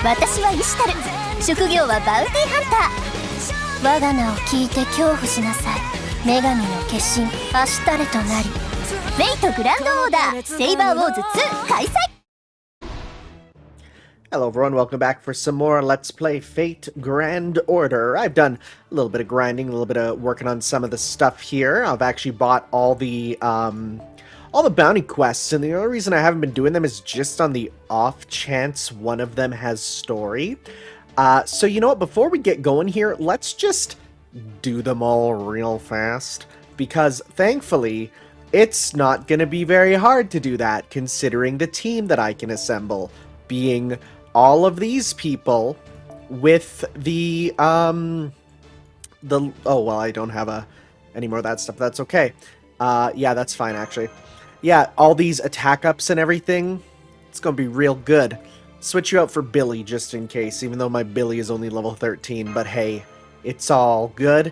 私はイシタル。職業はバウティーハンター。我が名を聞いて恐怖しなさい。女神の化身アシュタルとなり。フェイトグランドオーダーセイバーウォーズ2開催。 Hello everyone, welcome back for some more Let's Play Fate Grand Order. I've done a little bit of grinding, a little bit of working on some of the stuff here. I've actually bought all the bounty quests, and the only reason I haven't been doing them is just on the off chance one of them has story. So you know what, before we get going here, let's just do them all real fast, because thankfully it's not going to be very hard to do that, considering the team that I can assemble, being all of these people with the oh well, I don't have any more of that stuff. That's okay. Yeah, that's fine actually. Yeah, all these attack ups and everything, it's gonna be real good. Switch you out for Billy just in case, even though my Billy is only level 13, but hey, it's all good.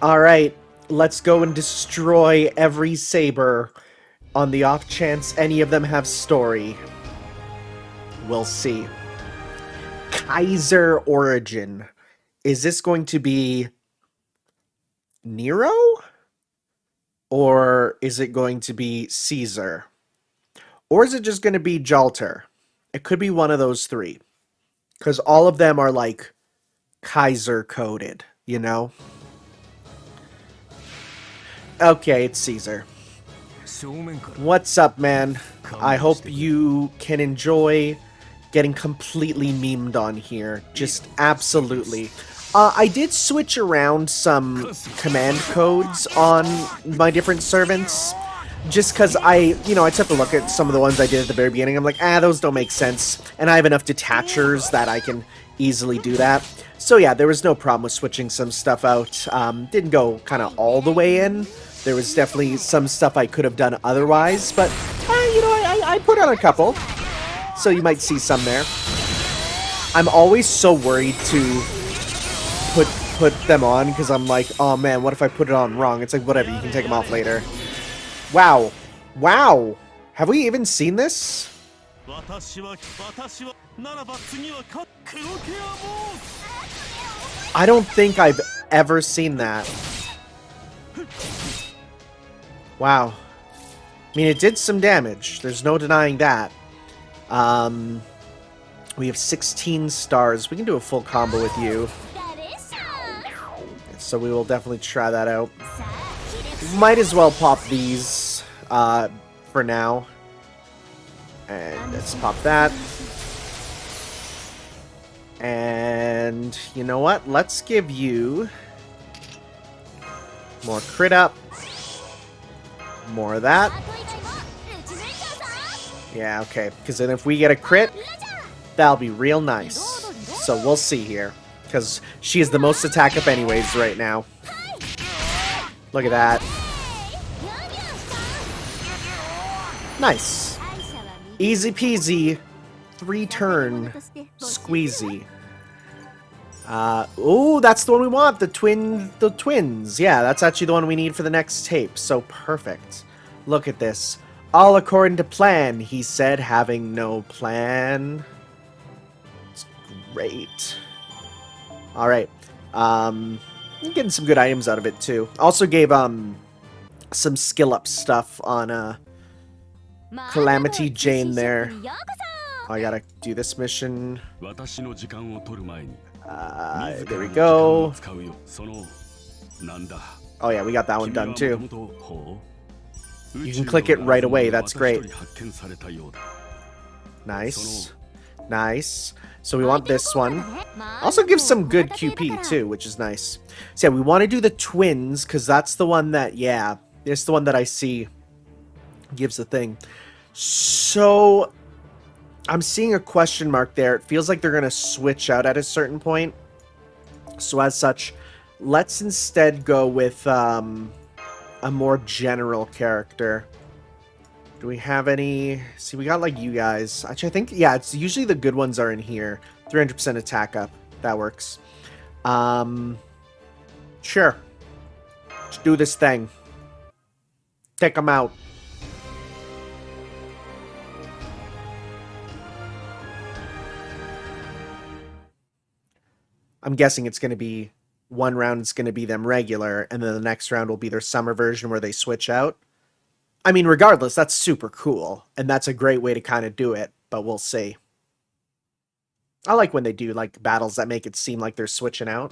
Alright, let's go and destroy every Saber on the off chance any of them have story. We'll see. Kaizer origin. Is this going to be Nero? Or is it going to be Caesar? Or is it just going to be Jalter? It could be one of those three. Because all of them are like Kaizer coded, you know? Okay, it's Caesar. What's up, man? I hope you can enjoy getting completely memed on here. Just absolutely. I did switch around some command codes on my different servants. Just because I took a look at some of the ones I did at the very beginning. I'm like, those don't make sense. And I have enough detachers that I can easily do that. So yeah, there was no problem with switching some stuff out. Didn't go kind of all the way in. There was definitely some stuff I could have done otherwise, but, I put on a couple, so you might see some there. I'm always so worried to put them on, because I'm like, oh man, what if I put it on wrong? It's like, whatever, you can take them off later. Wow. Wow. Have we even seen this? I don't think I've ever seen that. Wow. I mean, it did some damage. There's no denying that. We have 16 stars. We can do a full combo with you. So we will definitely try that out. Might as well pop these for now. And let's pop that. And you know what? Let's give you more crit up. More of that. Yeah, okay. Because then if we get a crit, that'll be real nice. So we'll see here. Because she is the most attack up anyways right now. Look at that. Nice. Easy peasy. 3-turn squeezy. Oh, that's the one we want. The twins. Yeah, that's actually the one we need for the next tape. So perfect. Look at this. All according to plan, he said, having no plan. It's great. Alright. Getting some good items out of it, too. Also gave, some skill up stuff on, Calamity Jane there. Oh, I gotta do this mission. There we go. Oh yeah, we got that one done too. You can click it right away, that's great. Nice. Nice. So we want this one. Also gives some good QP too, which is nice. So yeah, we want to do the twins, because that's the one that, yeah, it's the one that I see gives the thing. So I'm seeing a question mark there. It feels like they're going to switch out at a certain point. So as such, let's instead go with a more general character. Do we have any? See, we got like you guys. Actually, I think, yeah, it's usually the good ones are in here. 300% attack up. That works. Sure. Let's do this thing. Take them out. I'm guessing it's going to be one round is going to be them regular, and then the next round will be their summer version where they switch out. I mean, regardless, that's super cool, and that's a great way to kind of do it, but we'll see. I like when they do, like, battles that make it seem like they're switching out.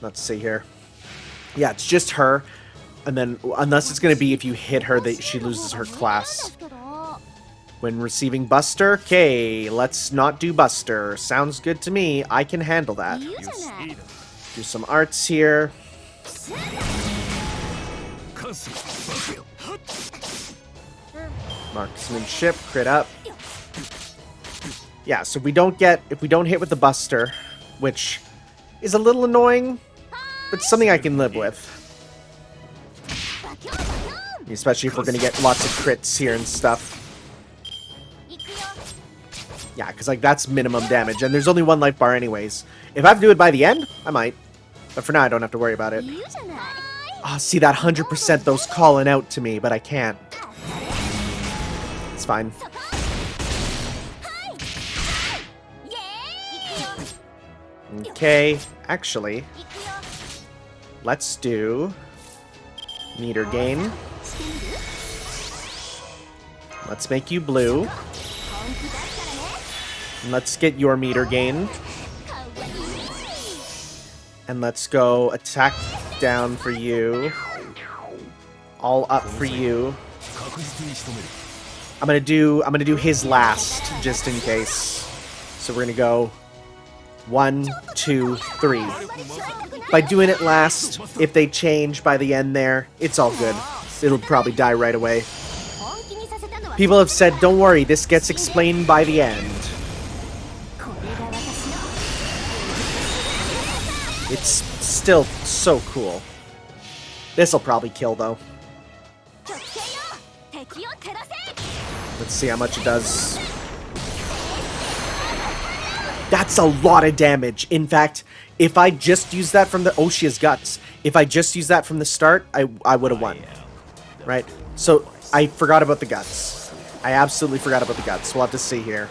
Let's see here. Yeah, it's just her, and then, unless it's going to be if you hit her, she loses her class. When receiving Buster, okay, let's not do Buster. Sounds good to me. I can handle that. Do some arts here. Marksmanship, crit up. Yeah, so we don't get, if we don't hit with the Buster, which is a little annoying, but something I can live with. Especially if we're going to get lots of crits here and stuff. Yeah, because, like, that's minimum damage, and there's only one life bar anyways. If I have to do it by the end, I might. But for now, I don't have to worry about it. Oh, see, that 100% those calling out to me, but I can't. It's fine. Okay, actually, let's do meter gain. Let's make you blue. Let's get your meter gain. And let's go attack down for you. All up for you. I'm gonna do his last, just in case. So we're gonna go 1, 2, 3. By doing it last, if they change by the end there, it's all good. It'll probably die right away. People have said, don't worry, this gets explained by the end. It's still so cool. This'll probably kill, though. Let's see how much it does. That's a lot of damage. In fact, if I just used that from the... Oh, she has guts. If I just used that from the start, I would have won. Right? So, I forgot about the guts. I absolutely forgot about the guts. We'll have to see here.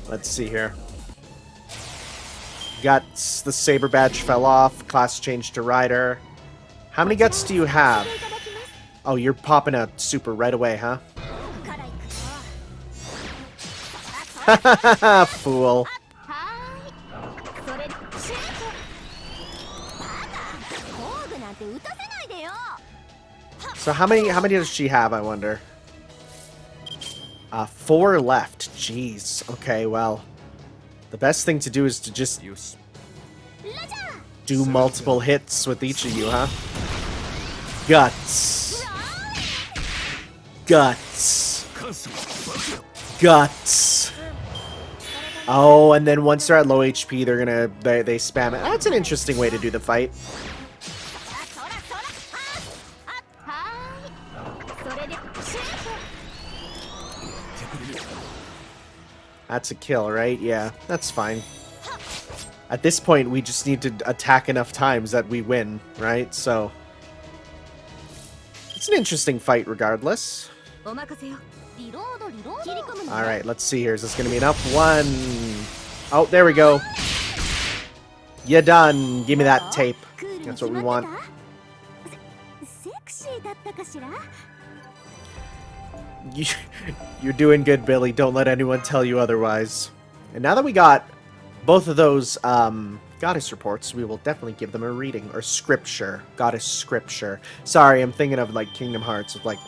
Let's see here. Guts. The Saber badge fell off. Class changed to Rider. How many guts do you have? Oh, you're popping a super right away, huh? Hahaha, fool. So how many does she have, I wonder? 4 left. Jeez. Okay, well. The best thing to do is to just do multiple hits with each of you, huh? Guts. Guts. Guts. Oh, and then once they're at low HP, they're gonna they spam it. That's an interesting way to do the fight. That's a kill, right? Yeah, that's fine. At this point, we just need to attack enough times that we win, right? So, it's an interesting fight regardless. Alright, let's see here. Is this going to be enough? 1. Oh, there we go. You're done. Give me that tape. That's what we want. You're doing good, Billy. Don't let anyone tell you otherwise. And now that we got both of those goddess reports, we will definitely give them a reading. Or scripture. Goddess scripture. Sorry, I'm thinking of, like, Kingdom Hearts with, like,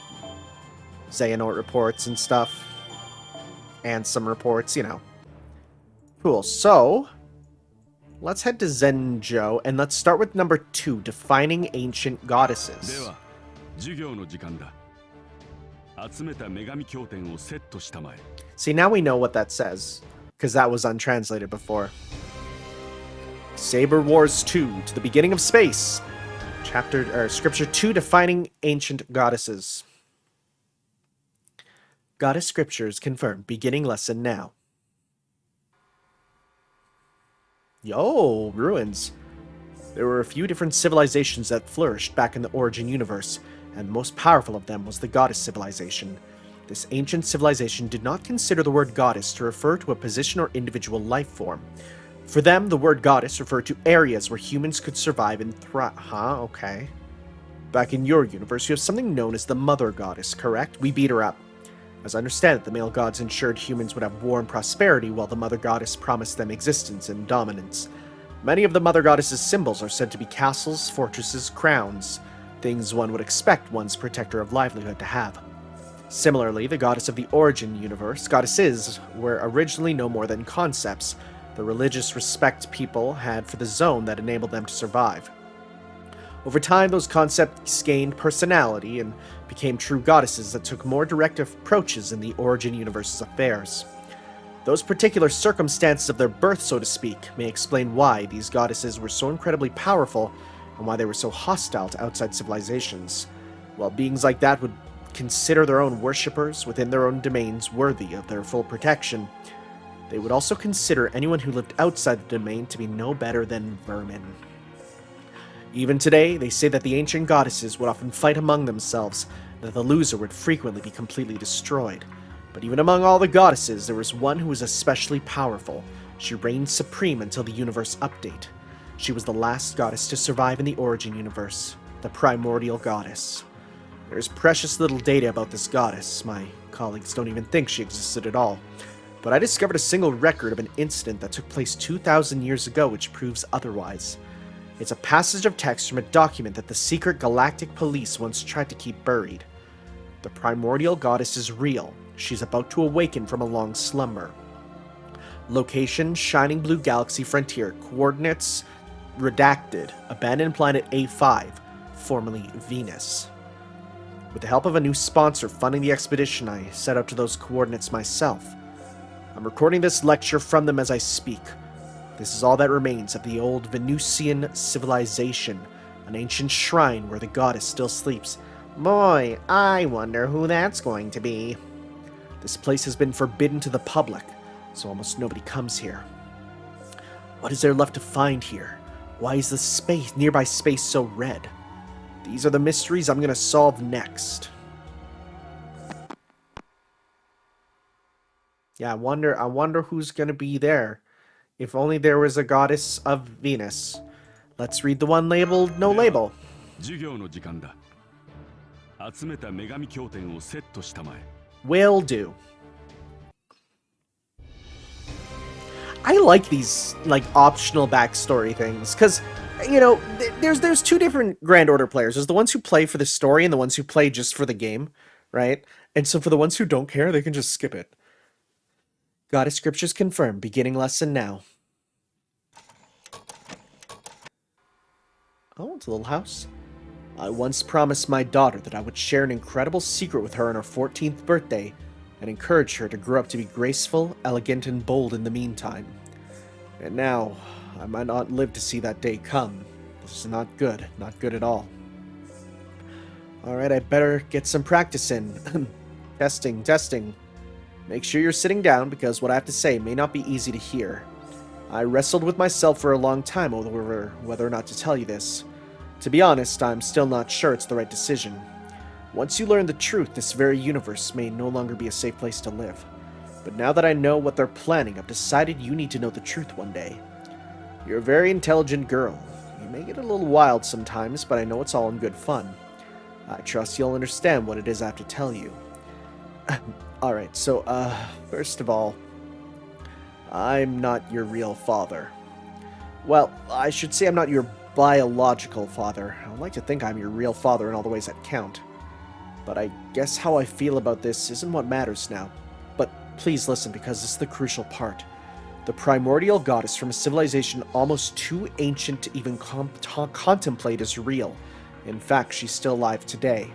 Xehanort reports and stuff. And some reports, you know. Cool. So, let's head to Zenjo, and let's start with number 2, Defining Ancient Goddesses. See, now we know what that says, because that was untranslated before. Saber Wars 2, To the Beginning of Space. Scripture 2, Defining Ancient Goddesses. Goddess Scriptures confirmed. Beginning lesson now. Yo, ruins. There were a few different civilizations that flourished back in the Origin universe, and the most powerful of them was the Goddess civilization. This ancient civilization did not consider the word goddess to refer to a position or individual life form. For them, the word goddess referred to areas where humans could survive and thrive. Huh? Okay. Back in your universe, you have something known as the Mother Goddess, correct? We beat her up. As I understand it, the male gods ensured humans would have war and prosperity, while the Mother Goddess promised them existence and dominance. Many of the Mother Goddess's symbols are said to be castles, fortresses, crowns, things one would expect one's protector of livelihood to have. Similarly, the goddess of the origin universe, goddesses, were originally no more than concepts, the religious respect people had for the zone that enabled them to survive. Over time, those concepts gained personality and became true goddesses that took more direct approaches in the origin universe's affairs. Those particular circumstances of their birth, so to speak, may explain why these goddesses were so incredibly powerful and why they were so hostile to outside civilizations. While beings like that would consider their own worshippers within their own domains worthy of their full protection, they would also consider anyone who lived outside the domain to be no better than vermin. Even today, they say that the ancient goddesses would often fight among themselves, and that the loser would frequently be completely destroyed. But even among all the goddesses, there was one who was especially powerful. She reigned supreme until the universe update. She was the last goddess to survive in the origin universe, the primordial goddess. There's precious little data about this goddess. My colleagues don't even think she existed at all. But I discovered a single record of an incident that took place 2,000 years ago which proves otherwise. It's a passage of text from a document that the secret galactic police once tried to keep buried. The primordial goddess is real. She's about to awaken from a long slumber. Location, Shining Blue Galaxy Frontier. Coordinates, redacted. Abandoned planet A5, formerly Venus. With the help of a new sponsor funding the expedition, I set out to those coordinates myself. I'm recording this lecture from them as I speak. This is all that remains of the old Venusian civilization, an ancient shrine where the goddess still sleeps. Boy, I wonder who that's going to be. This place has been forbidden to the public, so almost nobody comes here. What is there left to find here? Why is the nearby space so red? These are the mysteries I'm going to solve next. Yeah, I wonder who's going to be there. If only there was a goddess of Venus. Let's read the one labeled no label. Will do. I like these optional backstory things because there's two different Grand Order players. There's the ones who play for the story and the ones who play just for the game, right? And so for the ones who don't care, they can just skip it. Goddess scriptures confirmed. Beginning lesson now. Oh, it's a little house. I once promised my daughter that I would share an incredible secret with her on her 14th birthday and encourage her to grow up to be graceful, elegant, and bold in the meantime. And now, I might not live to see that day come. This is not good. Not good at all. Alright, I better get some practice in. Testing. Make sure you're sitting down because what I have to say may not be easy to hear. I wrestled with myself for a long time over whether or not to tell you this. To be honest, I'm still not sure it's the right decision. Once you learn the truth, this very universe may no longer be a safe place to live. But now that I know what they're planning, I've decided you need to know the truth one day. You're a very intelligent girl. You may get a little wild sometimes, but I know it's all in good fun. I trust you'll understand what it is I have to tell you. Alright, so, first of all, I'm not your real father. Well, I should say I'm not your biological father. I would like to think I'm your real father in all the ways that count. But I guess how I feel about this isn't what matters now. But please listen, because this is the crucial part. The primordial goddess from a civilization almost too ancient to even contemplate is real. In fact, she's still alive today.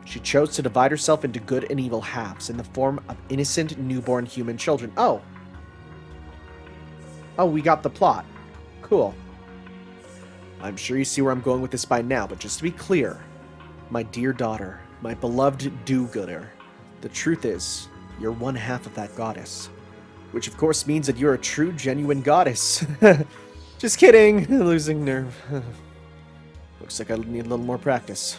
She chose to divide herself into good and evil halves in the form of innocent newborn human children. Oh, we got the plot. Cool. I'm sure you see where I'm going with this by now, but just to be clear, my dear daughter, my beloved do-gooder, the truth is, you're one half of that goddess. Which of course means that you're a true, genuine goddess. Just kidding. Losing nerve. Looks like I need a little more practice.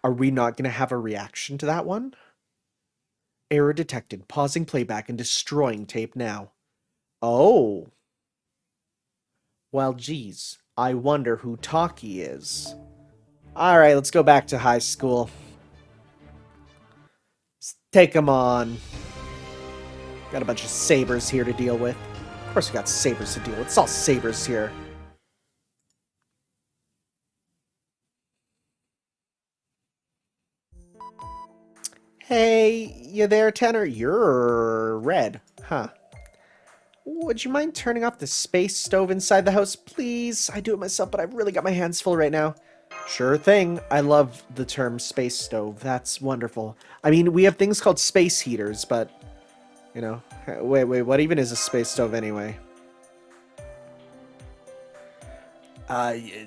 Are we not going to have a reaction to that one? Error detected. Pausing playback and destroying tape now. Oh. Well, geez. I wonder who Taki is. Alright, let's go back to high school. Let's take him on. Got a bunch of sabers here to deal with. Of course we got sabers to deal with. It's all sabers here. Hey, you there, Tanner? You're red. Huh. Would you mind turning off the space stove inside the house, please? I do it myself, but I've really got my hands full right now. Sure thing. I love the term space stove. That's wonderful. I mean, we have things called space heaters, but, you know... Wait, what even is a space stove anyway? I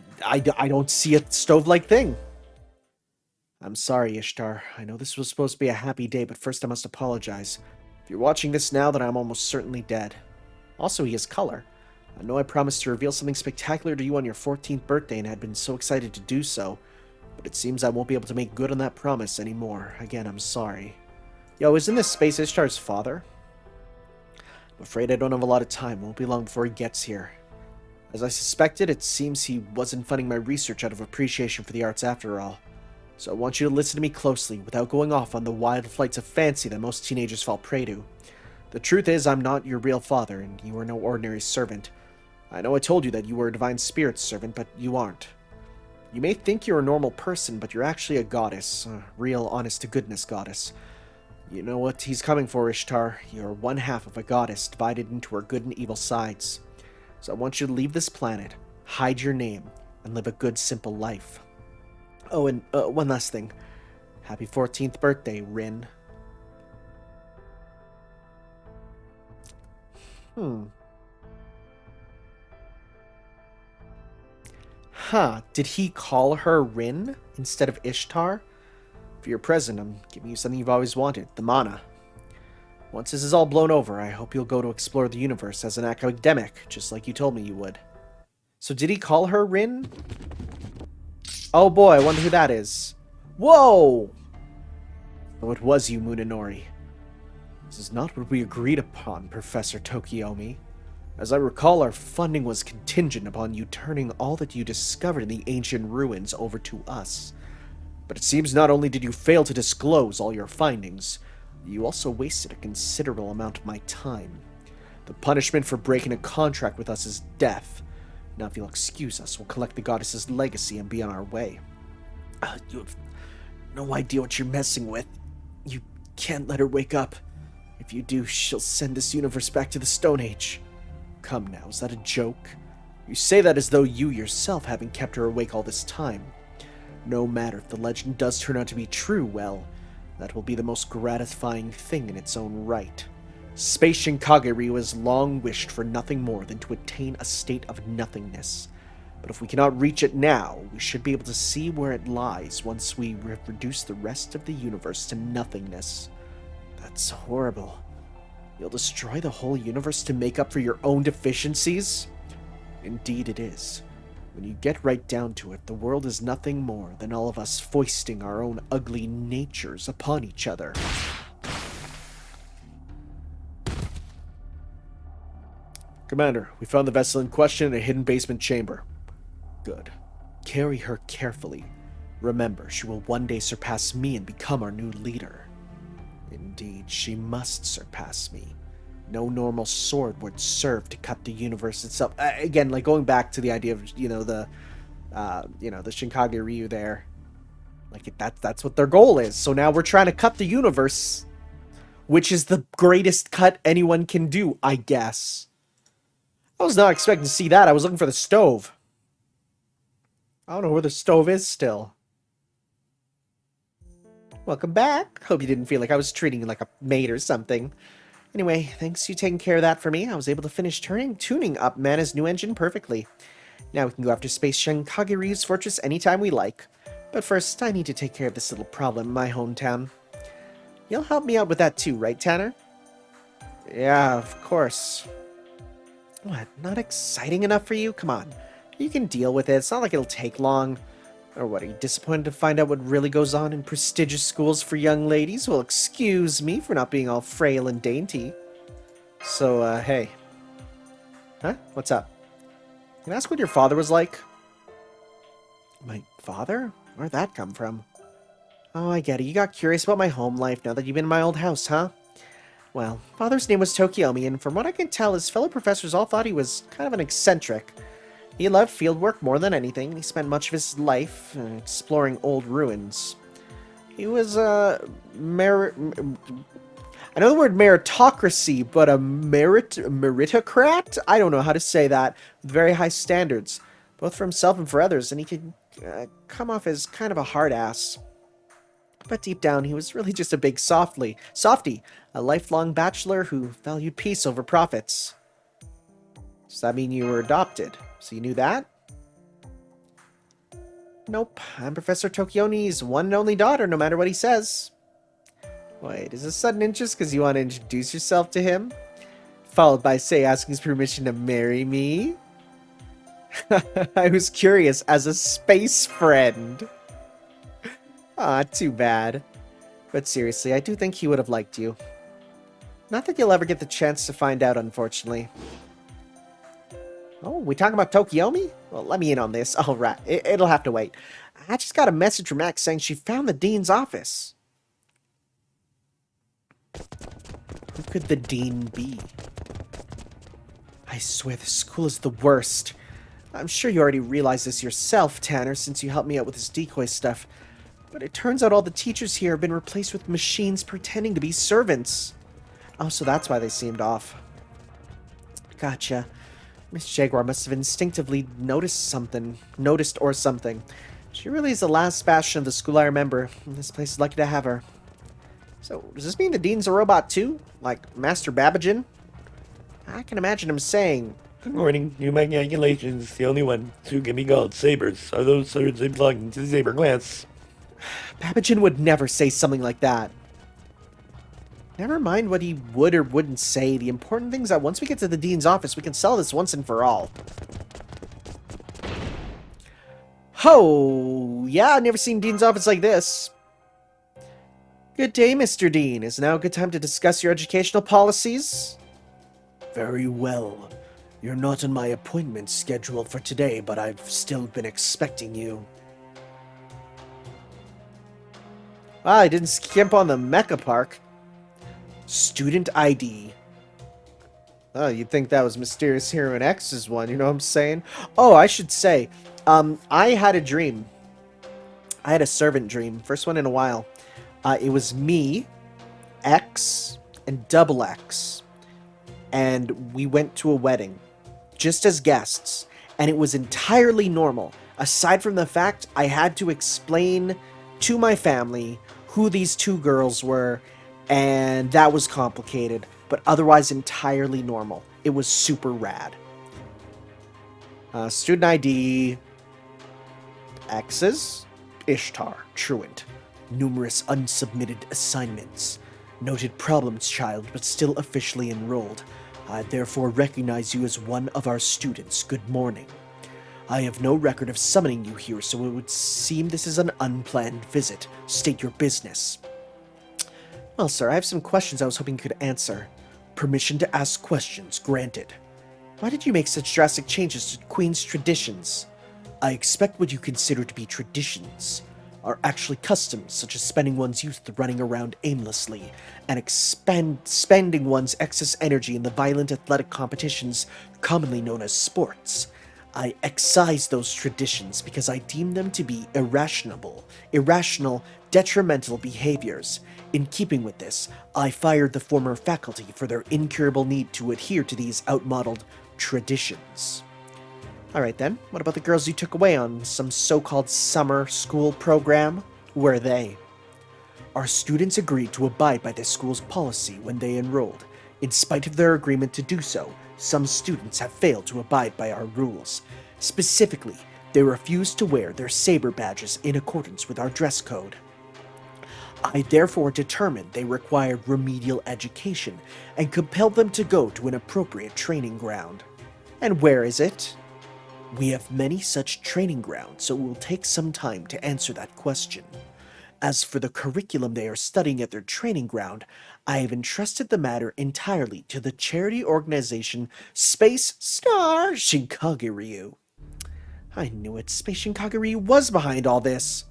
don't see a stove-like thing. I'm sorry, Ishtar. I know this was supposed to be a happy day, but first I must apologize. If you're watching this now, then I'm almost certainly dead. Also, he has color. I know I promised to reveal something spectacular to you on your 14th birthday and had been so excited to do so, but it seems I won't be able to make good on that promise anymore. Again, I'm sorry. Yo, isn't this Space Ishtar's father? I'm afraid I don't have a lot of time. It won't be long before he gets here. As I suspected, it seems he wasn't funding my research out of appreciation for the arts after all. So I want you to listen to me closely, without going off on the wild flights of fancy that most teenagers fall prey to. The truth is, I'm not your real father, and you are no ordinary servant. I know I told you that you were a divine spirit's servant, but you aren't. You may think you're a normal person, but you're actually a goddess. A real, honest-to-goodness goddess. You know what he's coming for, Ishtar. You're one half of a goddess, divided into her good and evil sides. So I want you to leave this planet, hide your name, and live a good, simple life. Oh, and one last thing. Happy 14th birthday, Rin. Huh, did he call her Rin instead of Ishtar? For your present, I'm giving you something you've always wanted, the mana. Once this is all blown over, I hope you'll go to explore the universe as an academic, just like you told me you would. So did he call her Rin? Oh boy, I wonder who that is. Whoa! Oh, it was you, Munenori. This is not what we agreed upon, Professor Tokiomi. As I recall, our funding was contingent upon you turning all that you discovered in the ancient ruins over to us. But it seems not only did you fail to disclose all your findings, you also wasted a considerable amount of my time. The punishment for breaking a contract with us is death. Now, if you'll excuse us, we'll collect the goddess's legacy and be on our way. You have no idea what you're messing with. You can't let her wake up. If you do, she'll send this universe back to the Stone Age. Come now, is that a joke? You say that as though you yourself haven't kept her awake all this time. No matter if the legend does turn out to be true, well, that will be the most gratifying thing in its own right. Space Shinkagari has long wished for nothing more than to attain a state of nothingness. But if we cannot reach it now, we should be able to see where it lies once we have reduced the rest of the universe to nothingness. That's horrible. You'll destroy the whole universe to make up for your own deficiencies? Indeed it is. When you get right down to it, the world is nothing more than all of us foisting our own ugly natures upon each other. Commander, we found the vessel in question in a hidden basement chamber. Good. Carry her carefully. Remember, she will one day surpass me and become our new leader. Indeed, she must surpass me. No normal sword would serve to cut the universe itself. Again, like going back to the idea of, the Shinkage Ryu there. Like, that's what their goal is. So now we're trying to cut the universe, which is the greatest cut anyone can do, I guess. I was not expecting to see that. I was looking for the stove. I don't know where the stove is still. Welcome back. Hope you didn't feel like I was treating you like a maid or something. Anyway, thanks you taking care of that for me. I was able to finish tuning up Mana's new engine perfectly. Now we can go after Space Shinkage Ryu's fortress anytime we like. But first, I need to take care of this little problem in my hometown. You'll help me out with that too, right, Tanner? Yeah, of course. What, not exciting enough for you? Come on. You can deal with it. It's not like it'll take long. Or what, are you disappointed to find out what really goes on in prestigious schools for young ladies? Well, excuse me for not being all frail and dainty. So, hey. Huh? What's up? Can I ask what your father was like? My father? Where'd that come from? Oh, I get it. You got curious about my home life now that you've been in my old house, huh? Well, father's name was Tokiomi, and from what I can tell, his fellow professors all thought he was kind of an eccentric. He loved fieldwork more than anything, and he spent much of his life exploring old ruins. He was I know the word meritocracy, but a meritocrat? I don't know how to say that. With very high standards, both for himself and for others, and he could come off as kind of a hard ass. But deep down, he was really just a big softy, a lifelong bachelor who valued peace over profits. Does that mean you were adopted? So you knew that? Nope, I'm Professor Tokiomi's one and only daughter, no matter what he says. Wait, is this sudden interest because you want to introduce yourself to him? Followed by, say, asking his permission to marry me? I was curious as a space friend. Ah, too bad. But seriously, I do think he would have liked you. Not that you'll ever get the chance to find out, unfortunately. Oh, we talking about Tokiomi? Well, let me in on this. All right, it'll have to wait. I just got a message from X saying she found the dean's office. Who could the dean be? I swear this school is the worst. I'm sure you already realized this yourself, Tanner, since you helped me out with this decoy stuff. But it turns out all the teachers here have been replaced with machines pretending to be servants. Oh, so that's why they seemed off. Gotcha. Miss Jaguar must have instinctively noticed or something. She really is the last bastion of the school I remember. This place is lucky to have her. So, does this mean the Dean's a robot too? Like Master Babajan? I can imagine him saying, Good morning. New my calculations. The only ones who can be called sabers are those swords belonging to the saber class. Babajan would never say something like that. Never mind what he would or wouldn't say. The important thing is that once we get to the Dean's office, we can sell this once and for all. Oh, yeah, I've never seen Dean's office like this. Good day, Mr. Dean. Is now a good time to discuss your educational policies? Very well. You're not on my appointment schedule for today, but I've still been expecting you. Ah, I didn't skimp on the Mecha Park. Student ID. Oh, you'd think that was Mysterious Heroine X's one, you know what I'm saying? Oh, I should say, I had a dream. I had a servant dream. First one in a while. It was me, X, and Double X. And we went to a wedding. Just as guests. And it was entirely normal. Aside from the fact I had to explain to my family who these two girls were. And that was complicated, but otherwise entirely normal. It was super rad. Student ID. X's. Ishtar, truant. Numerous unsubmitted assignments. Noted problems child, but still officially enrolled. I therefore recognize you as one of our students. Good morning. I have no record of summoning you here, so it would seem this is an unplanned visit. State your business. Well, sir, I have some questions I was hoping you could answer. Permission to ask questions granted. Why did you make such drastic changes to Queen's traditions? I expect what you consider to be traditions are actually customs, such as spending one's youth running around aimlessly and spending one's excess energy in the violent athletic competitions commonly known as sports. I excise those traditions because I deem them to be irrational, detrimental behaviors. In keeping with this, I fired the former faculty for their incurable need to adhere to these outmodeled traditions. Alright then, what about the girls you took away on some so-called summer school program? Who are they? Our students agreed to abide by this school's policy when they enrolled. In spite of their agreement to do so, some students have failed to abide by our rules. Specifically, they refused to wear their SABER badges in accordance with our dress code. I therefore determined they required remedial education and compelled them to go to an appropriate training ground. And where is it? We have many such training grounds, so it will take some time to answer that question. As for the curriculum they are studying at their training ground, I have entrusted the matter entirely to the charity organization Space Star Shinkagiryu. I knew it. Space Shinkagiryu was behind all this.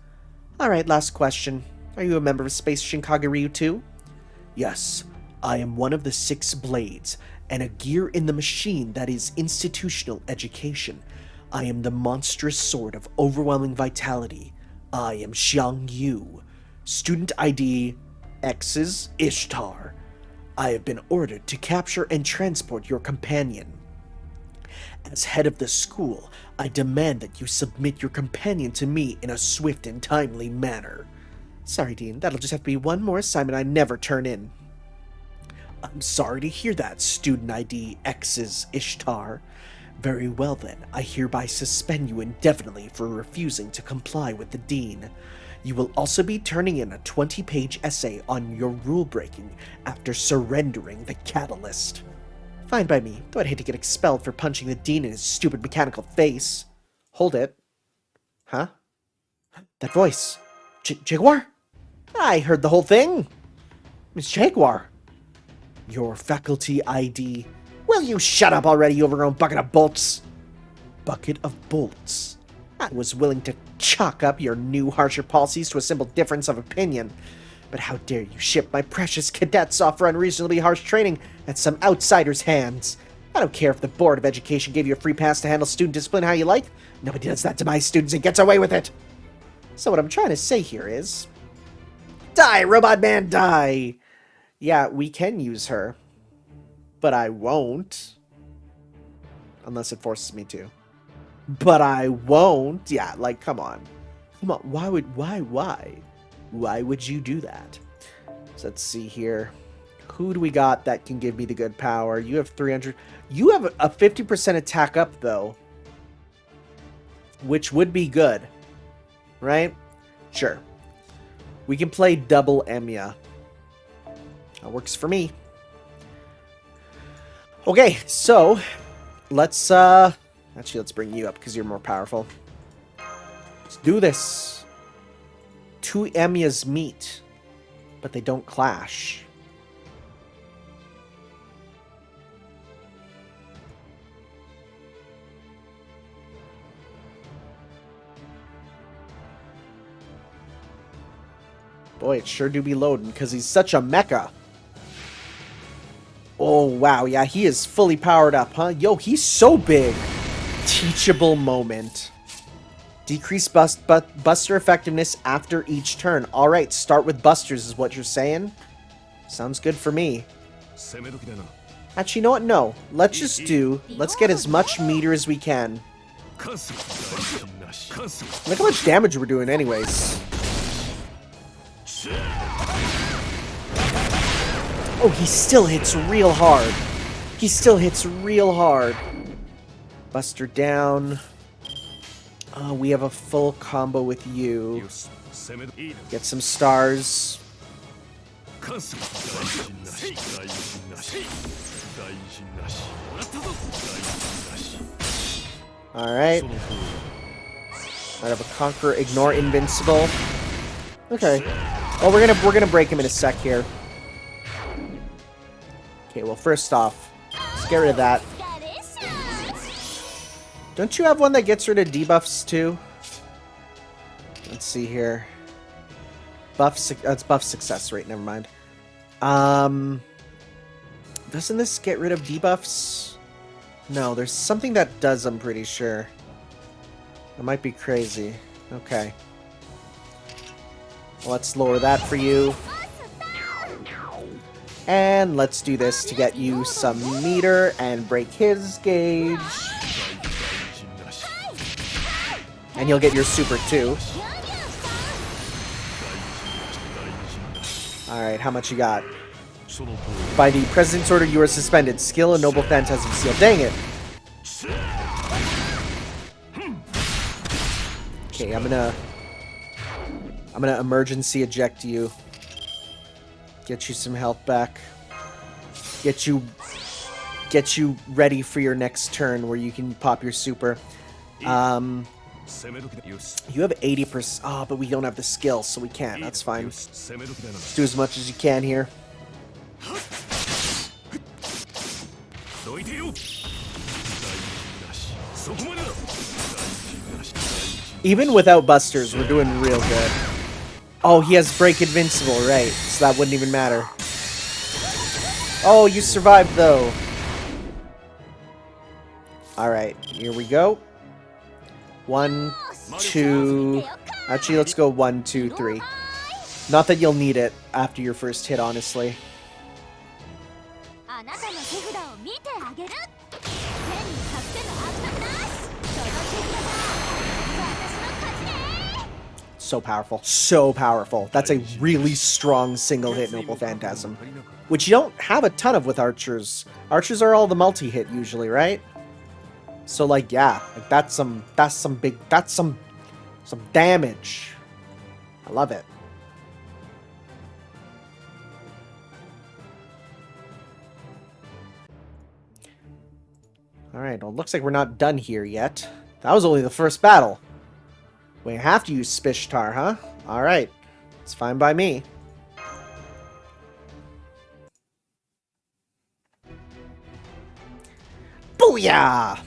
Alright, last question. Are you a member of Space Shinkagiryu too? Yes, I am one of the 6 blades, and a gear in the machine that is institutional education. I am the monstrous sword of overwhelming vitality. I am Xiang Yu. Student ID X's Ishtar. I have been ordered to capture and transport your companion. As head of the school, I demand that you submit your companion to me in a swift and timely manner. Sorry, Dean, that'll just have to be one more assignment I never turn in. I'm sorry to hear that, Student ID X's Ishtar. Very well then, I hereby suspend you indefinitely for refusing to comply with the Dean. You will also be turning in a 20-page essay on your rule-breaking after surrendering the catalyst. Fine by me, though I'd hate to get expelled for punching the Dean in his stupid mechanical face. Hold it. Huh? That voice. Jaguar? I heard the whole thing. Miss Jaguar. Your faculty ID. Will you shut up already, you overgrown bucket of bolts? Bucket of bolts. I was willing to chalk up your new, harsher policies to a simple difference of opinion. But how dare you ship my precious cadets off for unreasonably harsh training at some outsider's hands? I don't care if the Board of Education gave you a free pass to handle student discipline how you like. Nobody does that to my students and gets away with it. So what I'm trying to say here is... Die, Robot Man, die! Yeah, we can use her. But I won't. Unless it forces me to. But I won't. Yeah, like, come on. Come on, why would you do that? So let's see here. Who do we got that can give me the good power? You have 300. You have a 50% attack up, though. Which would be good. Right? Sure. We can play double Emiya. That works for me. Okay, so let's actually let's bring you up because you're more powerful. Let's do this. 2 Emiyas meet, but they don't clash. Boy, it sure do be loading because he's such a mecha. Oh, wow. Yeah, he is fully powered up, huh? Yo, he's so big. Teachable moment. Decrease buster effectiveness after each turn. Alright, start with busters is what you're saying? Sounds good for me. Actually, you know what? No. Let's get as much meter as we can. Look how much damage we're doing anyways. Oh, he still hits real hard. He still hits real hard. Buster down. We have a full combo with you. Get some stars. Alright. Might have a Conqueror, Ignore, Invincible. Okay. Well, we're gonna break him in a sec here. Okay, well, first off, let's get rid of that. Don't you have one that gets rid of debuffs, too? Let's see here. That's buff success rate, never mind. Doesn't this get rid of debuffs? No, there's something that does, I'm pretty sure. I might be crazy. Okay. Let's lower that for you. And let's do this to get you some meter and break his gauge. And you'll get your super too. Alright, how much you got? By the President's order, you are suspended. Skill and Noble Phantasm Seal. Dang it! Okay, I'm gonna emergency eject you. Get you some health back. Get you ready for your next turn where you can pop your super. You have 80%. Oh, but we don't have the skill, so we can't. That's fine. Let's do as much as you can here. Even without busters, we're doing real good. Oh, he has break invincible, right? So that wouldn't even matter. Oh, you survived though. Alright, here we go. 1, 2... Actually, let's go 1, 2, 3. Not that you'll need it after your first hit, honestly. So powerful. So powerful. That's a really strong single hit Noble Phantasm. Which you don't have a ton of with archers. Archers are all the multi-hit usually, right? So like, yeah, like that's some damage. I love it. Alright, well, looks like we're not done here yet. That was only the first battle. We have to use Spishtar, huh? Alright. It's fine by me. Booyah!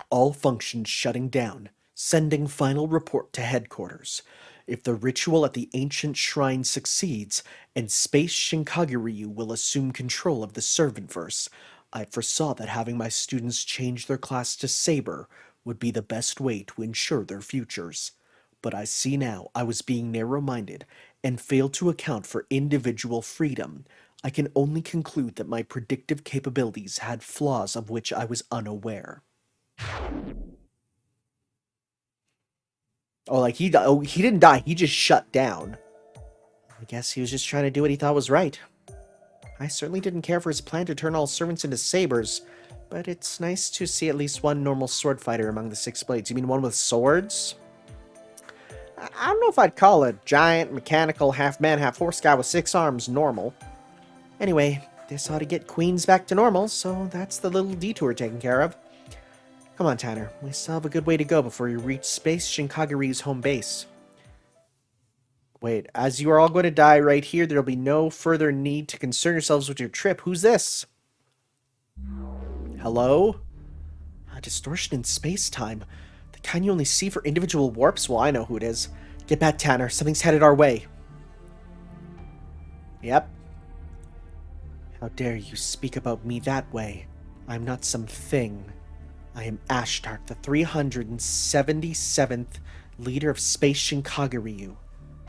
All functions shutting down. Sending final report to headquarters. If the ritual at the ancient shrine succeeds, and Space Shinkagiryu will assume control of the Servantverse, I foresaw that having my students change their class to SABER would be the best way to ensure their futures. But I see now I was being narrow-minded and failed to account for individual freedom. I can only conclude that my predictive capabilities had flaws of which I was unaware. Oh, like he didn't die, he just shut down. I guess he was just trying to do what he thought was right. I certainly didn't care for his plan to turn all servants into sabers, but it's nice to see at least one normal sword fighter among the 6 blades. You mean one with swords? I don't know if I'd call a giant, mechanical, half-man, half-horse guy with 6 arms normal. Anyway, this ought to get Queens back to normal, so that's the little detour taken care of. Come on, Tanner. We still have a good way to go before you reach Space Shinkagiryu's home base. Wait, as you are all going to die right here, there'll be no further need to concern yourselves with your trip. Who's this? Hello? A distortion in space-time. The kind you only see for individual warps? Well, I know who it is. Get back, Tanner. Something's headed our way. Yep. How dare you speak about me that way? I'm not some thing. I am Ashtark, the 377th leader of Space Shinkagiryu.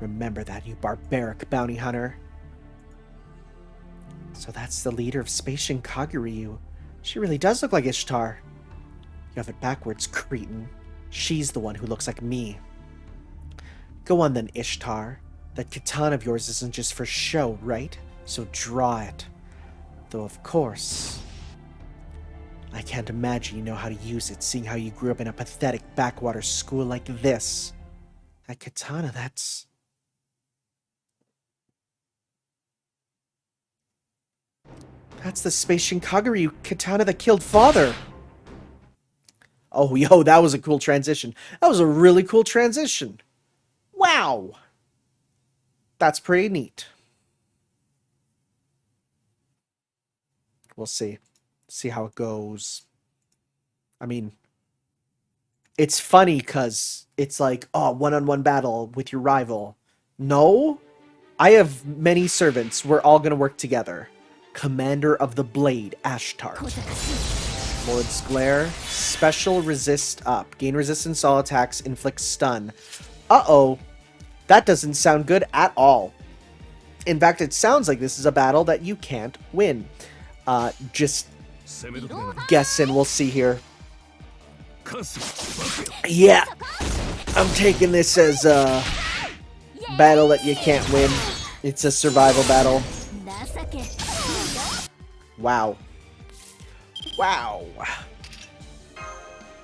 Remember that, you barbaric bounty hunter. So that's the leader of Space Shinkagiryu. She really does look like Ishtar. You have it backwards, cretin. She's the one who looks like me. Go on then, Ishtar. That katana of yours isn't just for show, right? So draw it. Though, of course, I can't imagine you know how to use it, seeing how you grew up in a pathetic backwater school like this. That katana, that's... That's the Space Shinkagiryu katana that killed Father. Oh, yo, that was a cool transition. That was a really cool transition. Wow. That's pretty neat. We'll see. See how it goes. I mean, it's funny because it's like, oh, one-on-one battle with your rival. No. I have many servants. We're all going to work together. Commander of the Blade, Ashtark. Lord's Glare. Special resist up. Gain resistance to all attacks. Inflict stun. Uh-oh. That doesn't sound good at all. In fact, it sounds like this is a battle that you can't win. Just guessing. We'll see here. Yeah. I'm taking this as a battle that you can't win. It's a survival battle. Wow. Wow.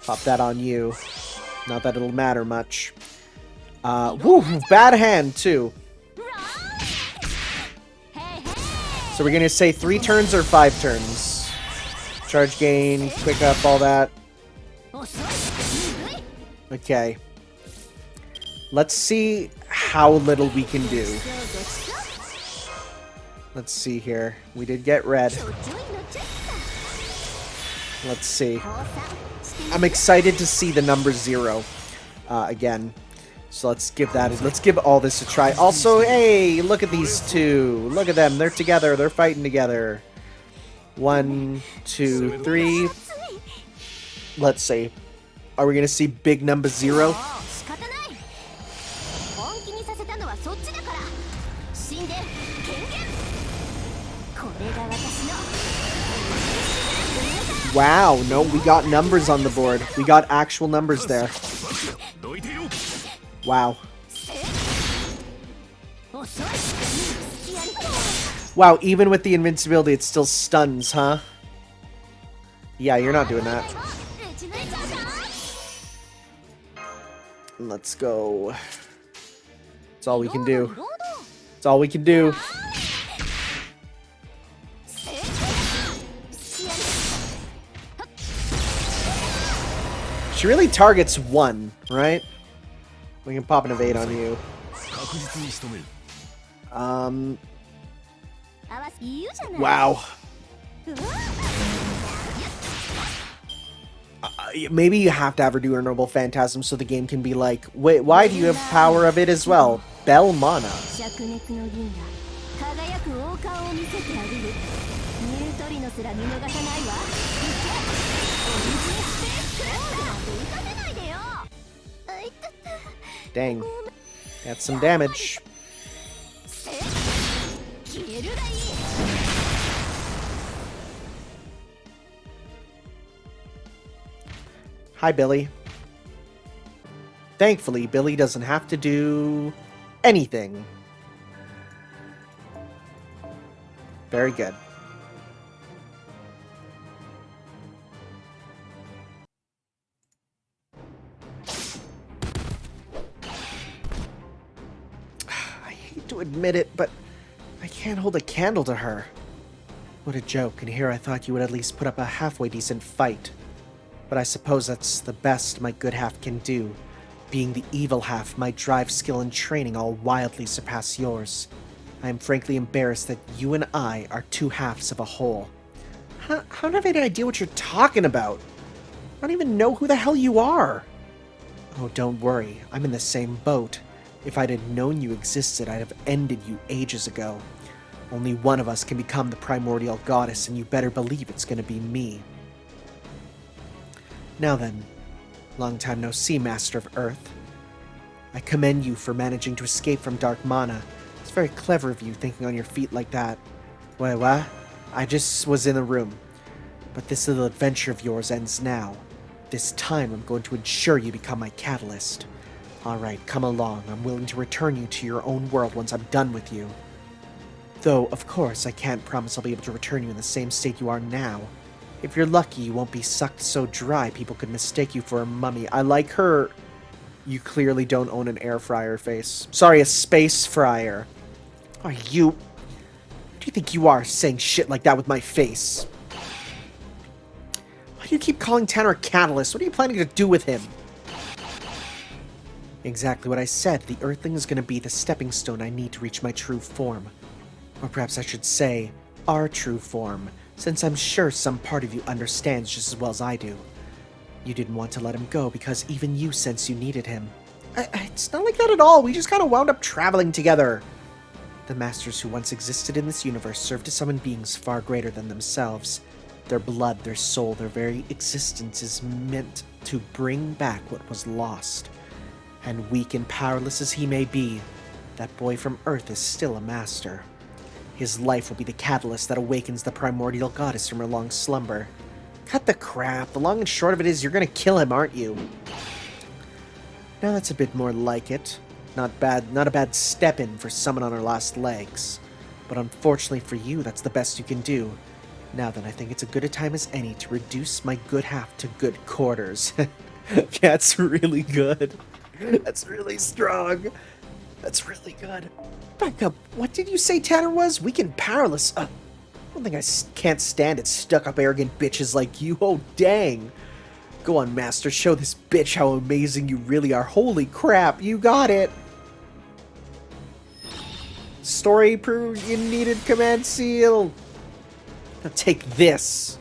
Pop that on you. Not that it'll matter much. Woo, bad hand, too. So we're gonna say 3 turns or 5 turns? Charge gain, quick up, all that. Okay. Let's see how little we can do. Let's see here. We did get red. Let's see. I'm excited to see the number 0 again. So let's give that. Let's give all this a try. Also, hey, look at these two. Look at them. They're together. They're fighting together. 1, 2, 3. Let's see. Are we gonna see big number 0? Wow, no, we got numbers on the board. We got actual numbers there. Wow. Wow, even with the invincibility, it still stuns, huh? Yeah, you're not doing that. Let's go. That's all we can do. That's all we can do. She really targets 1, right? We can pop an evade on you. Wow. Maybe you have to have her do her Noble Phantasm so the game can be like, wait, why do you have power of it as well? Bell Mana. Dang. That's some damage. Hi, Billy. Thankfully, Billy doesn't have to do anything. Very good. I hate to admit it, but I can't hold a candle to her. What a joke, and here I thought you would at least put up a halfway decent fight. But I suppose that's the best my good half can do. Being the evil half, my drive, skill, and training all wildly surpass yours. I am frankly embarrassed that you and I are two halves of a whole. How do I have any idea what you're talking about? I don't even know who the hell you are. Oh, don't worry. I'm in the same boat. If I'd have known you existed, I'd have ended you ages ago. Only one of us can become the primordial goddess, and you better believe it's gonna be me. Now then, long time no see, Master of Earth. I commend you for managing to escape from Dark Mana. It's very clever of you thinking on your feet like that. Wait, what? I just was in the room. But this little adventure of yours ends now. This time I'm going to ensure you become my catalyst. Alright, come along. I'm willing to return you to your own world once I'm done with you. Though, of course, I can't promise I'll be able to return you in the same state you are now. If you're lucky, you won't be sucked so dry people could mistake you for a mummy. I like her. You clearly don't own an air fryer face. Sorry, a space fryer. Are you... Who do you think you are, saying shit like that with my face? Why do you keep calling Tanner a catalyst? What are you planning to do with him? Exactly what I said. The Earthling is going to be the stepping stone I need to reach my true form. Or perhaps I should say, our true form. Since I'm sure some part of you understands just as well as I do. You didn't want to let him go because even you sensed you needed him. It's not like that at all. We just kind of wound up traveling together. The masters who once existed in this universe served to summon beings far greater than themselves. Their blood, their soul, their very existence is meant to bring back what was lost. And weak and powerless as he may be, that boy from Earth is still a master. His life will be the catalyst that awakens the primordial goddess from her long slumber. Cut the crap. The long and short of it is you're gonna kill him, aren't you? Now that's a bit more like it. Not a bad step in for someone on her last legs. But unfortunately for you, that's the best you can do. Now then, I think it's as good a time as any to reduce my good half to good quarters. That's really good. That's really strong. That's really good. Back up. What did you say Tanner was? Weak and powerless. One thing I can't stand is stuck-up arrogant bitches like you. Oh, dang. Go on, Master. Show this bitch how amazing you really are. Holy crap, you got it! Story proof you needed command seal. Now take this.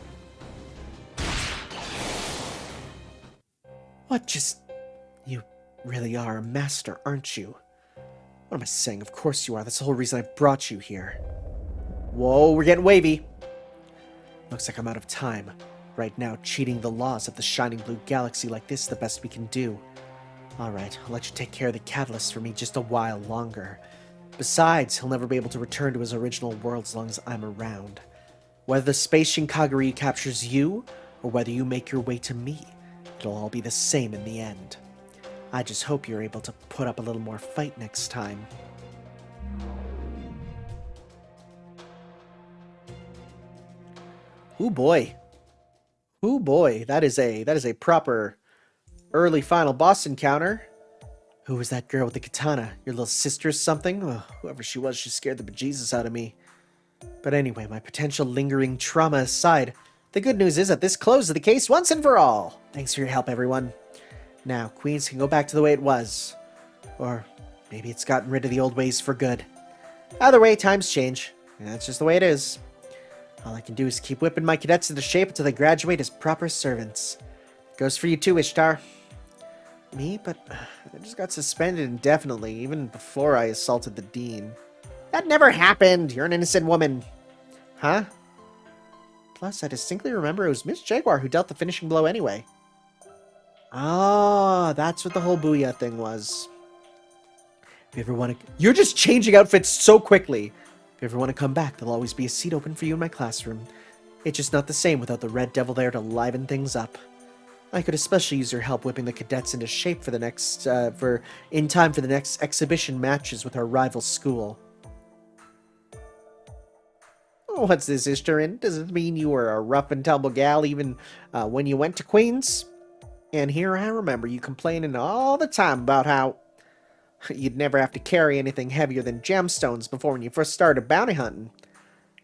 What just... You really are a master, aren't you? What am I saying? Of course you are. That's the whole reason I brought you here. Whoa, we're getting wavy. Looks like I'm out of time. Right now, cheating the laws of the shining blue galaxy like this is the best we can do. Alright, I'll let you take care of the catalyst for me just a while longer. Besides, he'll never be able to return to his original world as long as I'm around. Whether the space Shinkagari captures you, or whether you make your way to me, it'll all be the same in the end. I just hope you're able to put up a little more fight next time. Ooh boy. Ooh boy, that is a proper early final boss encounter. Who was that girl with the katana? Your little sister or something? Oh, whoever she was, she scared the bejesus out of me. But anyway, my potential lingering trauma aside, the good news is that this closes the case once and for all. Thanks for your help, everyone. Now, Queens can go back to the way it was. Or maybe it's gotten rid of the old ways for good. Either way, times change. And that's just the way it is. All I can do is keep whipping my cadets into shape until they graduate as proper servants. Goes for you too, Ishtar. Me? But I just got suspended indefinitely, even before I assaulted the dean. That never happened! You're an innocent woman. Huh? Plus, I distinctly remember it was Miss Jaguar who dealt the finishing blow anyway. Ah, that's what the whole Booyah thing was. If you ever want to... You're just changing outfits so quickly! If you ever want to come back, there'll always be a seat open for you in my classroom. It's just not the same without the Red Devil there to liven things up. I could especially use your help whipping the cadets into shape for the next, in time for the next exhibition matches with our rival school. Oh, what's this, Ishtarin? Does it mean you were a rough and tumble gal even when you went to Queen's? And here I remember you complaining all the time about how you'd never have to carry anything heavier than gemstones before when you first started bounty hunting.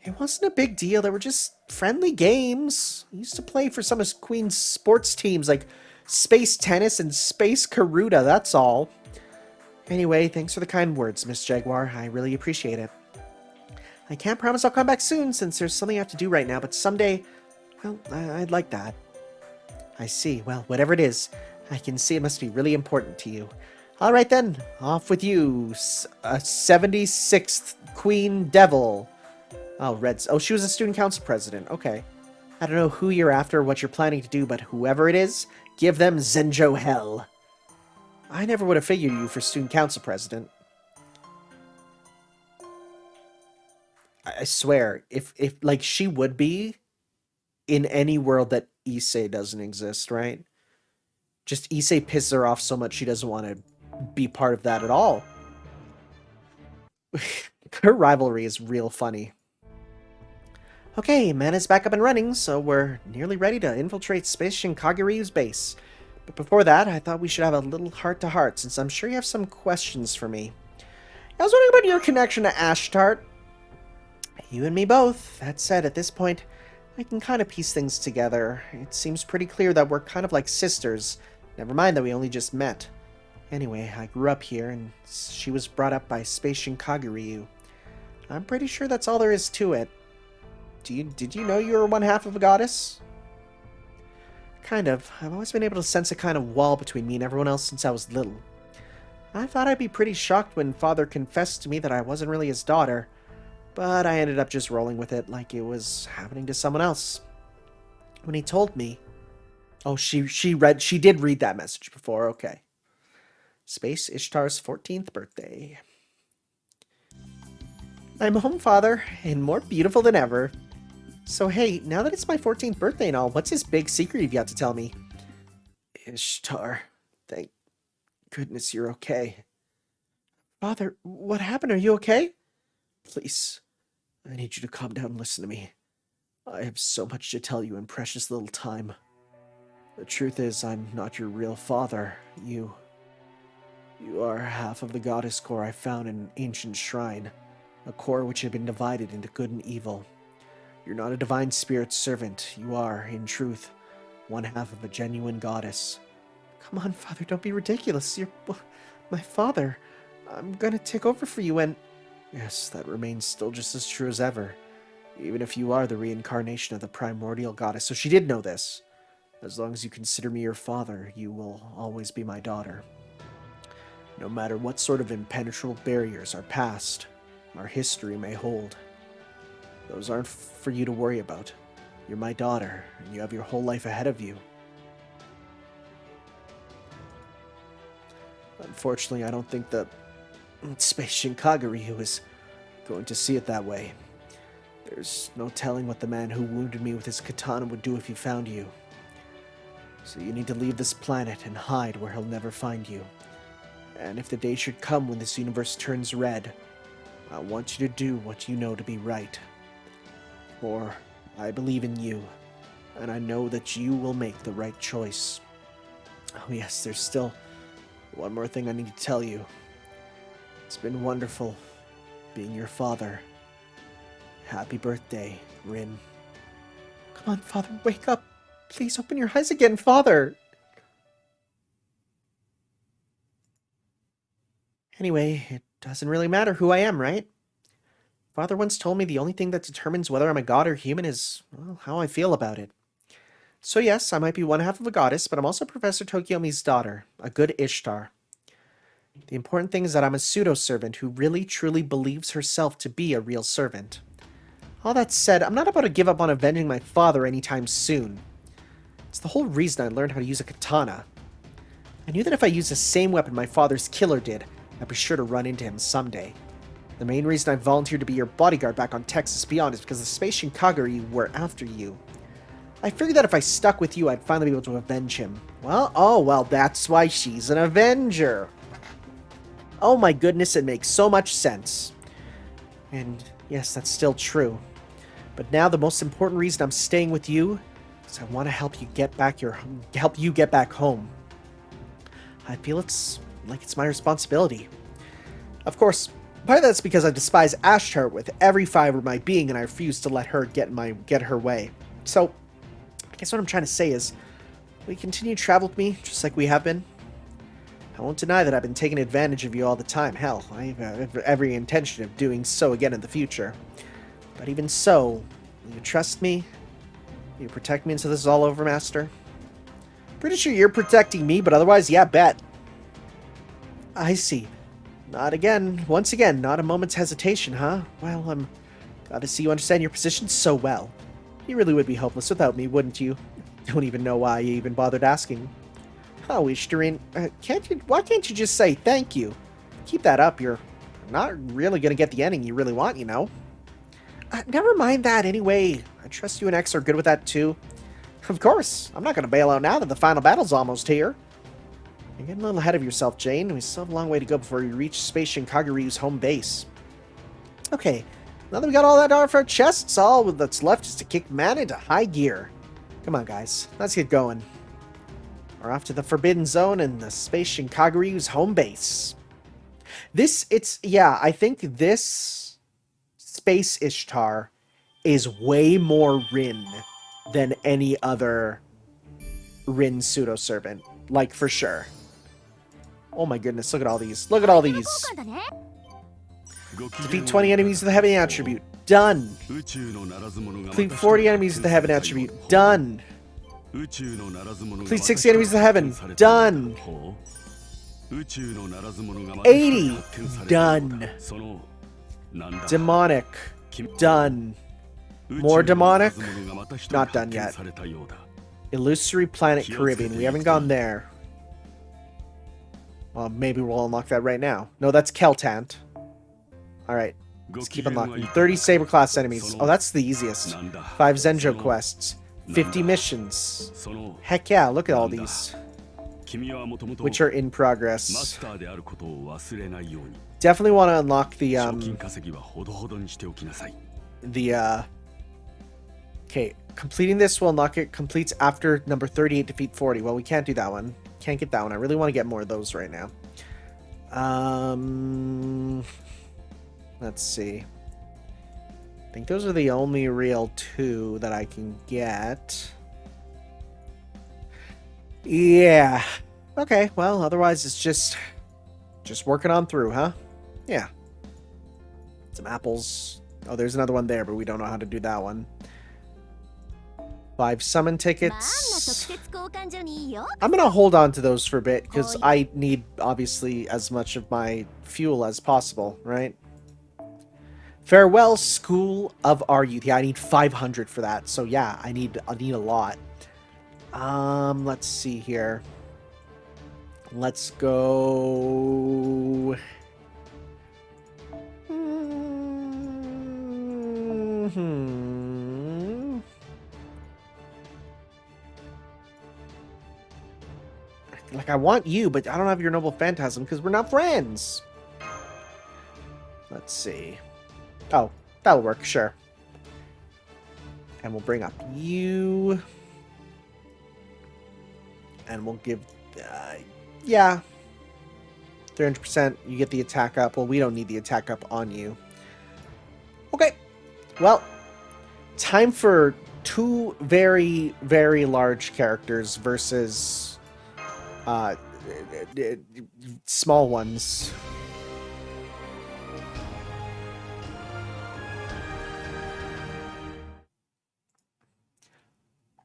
It wasn't a big deal. They were just friendly games. I used to play for some of Queen's sports teams like Space Tennis and Space Karuta, that's all. Anyway, thanks for the kind words, Miss Jaguar. I really appreciate it. I can't promise I'll come back soon since there's something I have to do right now, but someday, well, I'd like that. I see. Well, whatever it is, I can see it must be really important to you. All right then, off with you, 76th Queen Devil. Oh, Reds. Oh, she was a student council president. Okay. I don't know who you're after or what you're planning to do, but whoever it is, give them Zenjo hell. I never would have figured you for student council president. I swear, if like she would be in any world that Issei doesn't exist, right? Just Issei pisses her off so much she doesn't want to be part of that at all. Her rivalry is real funny. Okay, Mana's back up and running, so we're nearly ready to infiltrate Space Shinkagiryu's base. But before that, I thought we should have a little heart-to-heart, since I'm sure you have some questions for me. I was wondering about your connection to Ashtart. You and me both. That said, at this point, I can kind of piece things together. It seems pretty clear that we're kind of like sisters. Never mind that we only just met. Anyway, I grew up here, and she was brought up by Space Shinkagiryu. I'm pretty sure that's all there is to it. Did you know you were one half of a goddess? Kind of. I've always been able to sense a kind of wall between me and everyone else since I was little. I thought I'd be pretty shocked when Father confessed to me that I wasn't really his daughter, but I ended up just rolling with it like it was happening to someone else. When he told me... Oh, she did read that message before, okay. Space Ishtar's 14th birthday. I'm home, Father, and more beautiful than ever. So hey, now that it's my 14th birthday and all, what's this big secret you've got to tell me? Ishtar, thank goodness you're okay. Father, what happened? Are you okay? Please, I need you to calm down and listen to me. I have so much to tell you in precious little time. The truth is, I'm not your real father. You are half of the goddess core I found in an ancient shrine, a core which had been divided into good and evil. You're not a divine spirit servant. You are, in truth, one half of a genuine goddess. Come on, father, don't be ridiculous. You're my father. I'm gonna take over for you and... Yes, that remains still just as true as ever. Even if you are the reincarnation of the primordial goddess. So she did know this. As long as you consider me your father, you will always be my daughter. No matter what sort of impenetrable barriers our past, our history may hold. Those aren't for you to worry about. You're my daughter, and you have your whole life ahead of you. Unfortunately, I don't think the Space Shinkagari is going to see it that way. There's no telling what the man who wounded me with his katana would do if he found you. So you need to leave this planet and hide where he'll never find you. And if the day should come when this universe turns red, I want you to do what you know to be right. For I believe in you, and I know that you will make the right choice. Oh yes, there's still one more thing I need to tell you. It's been wonderful being your father. Happy birthday, Rin. Come on, father, wake up. Please open your eyes again, father. Anyway, it doesn't really matter who I am, right? Father once told me the only thing that determines whether I'm a god or human is, well, how I feel about it. So yes, I might be one half of a goddess, but I'm also Professor Tokiomi's daughter, a good Ishtar. The important thing is that I'm a pseudo-servant who really truly believes herself to be a real servant. All that said, I'm not about to give up on avenging my father anytime soon. It's the whole reason I learned how to use a katana. I knew that if I used the same weapon my father's killer did, I'd be sure to run into him someday. The main reason I volunteered to be your bodyguard back on Texas Beyond is because the Space Shinkagari were after you. I figured that if I stuck with you, I'd finally be able to avenge him. Well, that's why she's an Avenger. Oh my goodness, it makes so much sense. And yes, that's still true. But now the most important reason I'm staying with you is I want to help you get back home. I feel it's my responsibility. Of course, part of that's because I despise Ashtar with every fiber of my being, and I refuse to let her get her way. So, I guess what I'm trying to say is, will you continue to travel with me, just like we have been? I won't deny that I've been taking advantage of you all the time. Hell, I have every intention of doing so again in the future. But even so, will you trust me? Will you protect me until this is all over, Master? Pretty sure you're protecting me, but otherwise, yeah, bet. I see. Once again, not a moment's hesitation, huh? Well, I'm glad to see you understand your position so well. You really would be hopeless without me, wouldn't you? Don't even know why you even bothered asking. Oh, Ishtarine, why can't you just say thank you? Keep that up, you're not really gonna get the ending you really want, you know? Never mind that anyway. I trust you and X are good with that too. Of course, I'm not gonna bail out now that the final battle's almost here. You're getting a little ahead of yourself, Jane. We still have a long way to go before we reach Space Shinkagaryu's home base. Okay, now that we got all that off our chests, all that's left is to kick man into high gear. Come on, guys. Let's get going. We're off to the Forbidden Zone and the Space Shinkagaryu's home base. I think this Space Ishtar is way more Rin than any other Rin pseudo-servant. Like, for sure. Oh my goodness, look at all these. Look at all these. Defeat 20 enemies with the Heaven Attribute. Done. Complete 40 enemies with the Heaven Attribute. Done. Complete 60 enemies with the Heaven. Done. 80. Done. Demonic. Done. More demonic? Not done yet. Illusory Planet Caribbean. We haven't gone there. Well, maybe we'll unlock that right now. No, that's Keltant. Alright. Let's keep unlocking. 30 Saber class enemies. Oh, that's the easiest. 5 Zenjo quests. 50 missions. Heck yeah, look at all these. Which are in progress. Definitely want to unlock the, okay, completing this will unlock it. Completes after number 38, defeat 40. Well, we can't do that one. Can't get that one. I really want to get more of those right now. Let's see. I think those are the only real 2 that I can get. Yeah. Okay, well, otherwise it's just working on through, huh? Yeah. Some apples. Oh, there's another one there, but we don't know how to do that one. 5 summon tickets. I'm gonna hold on to those for a bit, because I need, obviously, as much of my fuel as possible, right? Farewell, School of Our Youth. Yeah, I need 500 for that, so yeah, I need a lot. Let's see here. Let's go... Like, I want you, but I don't have your Noble Phantasm because we're not friends. Let's see. Oh, that'll work, sure. And we'll bring up you. And we'll give... yeah. 300%. You get the attack up. Well, we don't need the attack up on you. Okay. Well, time for 2 very, very large characters versus... small ones.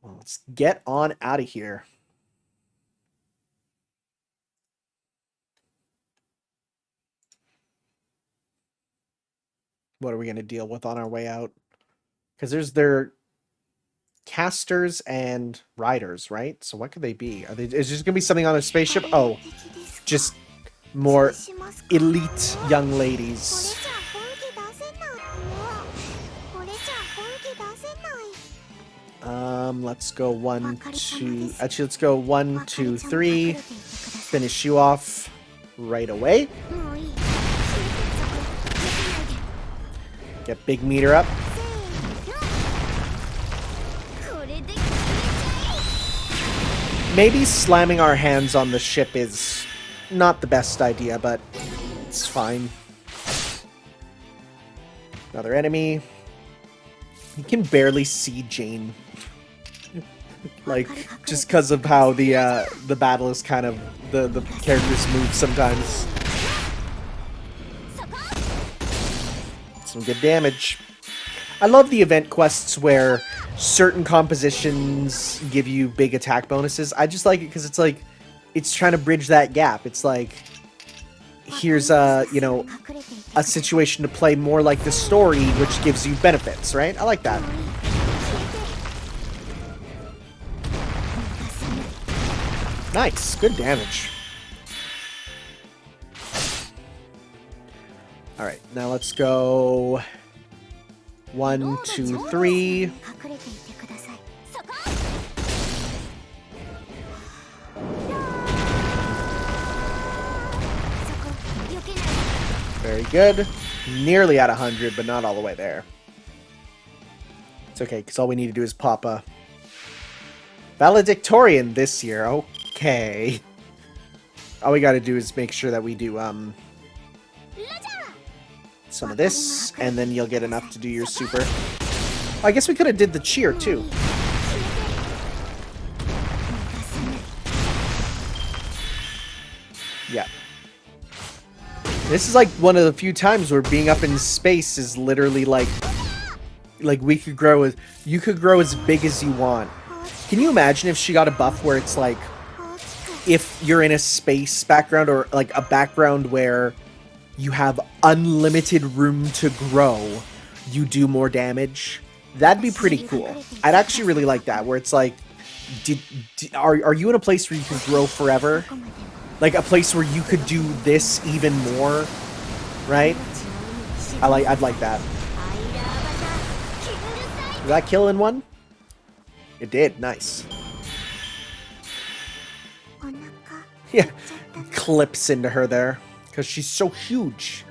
Well, let's get on out of here. What are we going to deal with on our way out? Because their casters and riders, right? So what could they be? Is just gonna be something on a spaceship? Oh, just more elite young ladies. Let's go 1, 2. Actually, let's go 1, 2, 3. Finish you off right away. Get big meter up. Maybe slamming our hands on the ship is not the best idea, but it's fine. Another enemy. You can barely see Jane. Like, just because of how the battle is kind of... the characters move sometimes. Some good damage. I love the event quests where certain compositions give you big attack bonuses. I just like it because it's like, it's trying to bridge that gap. It's like, here's a, you know, a situation to play more like the story, which gives you benefits, right? I like that. Nice, good damage. Alright, now let's go 1, 2, 3. Very good. Nearly at 100, but not all the way there. It's okay, because all we need to do is pop a valedictorian this year. Okay. All we gotta do is make sure that we do, some of this, and then you'll get enough to do your super. Oh, I guess we could have did the cheer, too. Yeah. This is like one of the few times where being up in space is literally like we could grow as... You could grow as big as you want. Can you imagine if she got a buff where it's like, if you're in a space background or like a background where you have unlimited room to grow, you do more damage? That'd be pretty cool. I'd actually really like that, where it's like, are you in a place where you can grow forever? Like a place where you could do this even more, right? I'd like that. Did that kill in one? It did, nice. Yeah, clips into her there. Because she's so huge.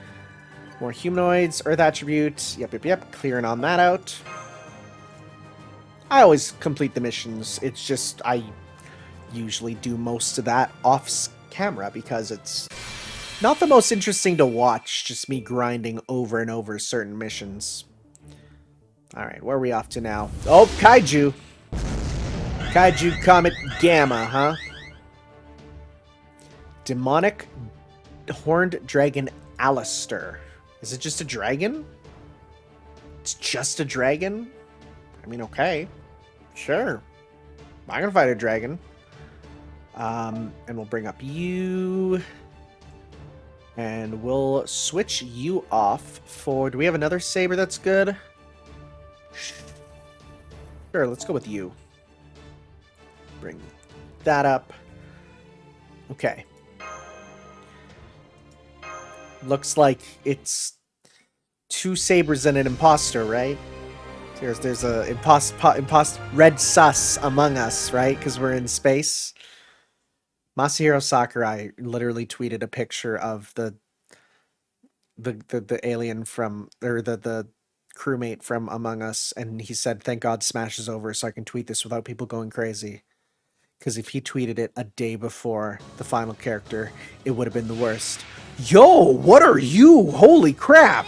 More humanoids, earth attributes. Yep. Clearing on that out. I always complete the missions. It's just, I usually do most of that off camera because it's not the most interesting to watch. Just me grinding over and over certain missions. Alright, where are we off to now? Oh, Kaiju! Kaiju Comet Gamma, huh? Demonic Horned Dragon Alistair. Is it just a dragon? It's just a dragon? I mean, okay. Sure. I'm gonna fight a dragon. And we'll bring up you. And we'll switch you off for... Do we have another saber that's good? Sure, let's go with you. Bring that up. Okay. Looks like it's 2 sabers and an imposter, right? There's a red sus among us, right? Because we're in space. Masahiro Sakurai literally tweeted a picture of the alien from, or the crewmate from Among Us, and he said, "Thank God Smash is over, so I can tweet this without people going crazy." Because if he tweeted it a day before the final character, it would have been the worst. Yo, what are you? Holy crap!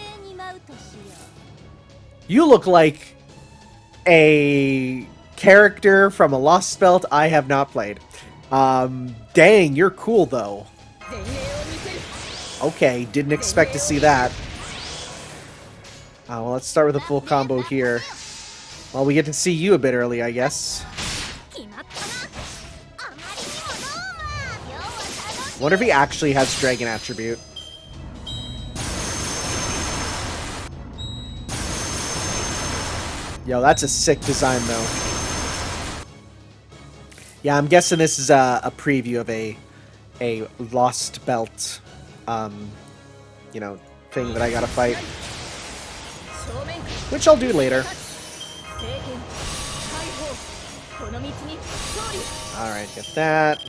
You look like a character from a Lost Belt I have not played. Dang, you're cool though. Okay, didn't expect to see that. Well, let's start with a full combo here. Well, we get to see you a bit early, I guess. Wonder if he actually has Dragon Attribute. Yo, that's a sick design, though. Yeah, I'm guessing this is a preview of a Lost Belt, you know, thing that I gotta fight. Which I'll do later. Alright, get that.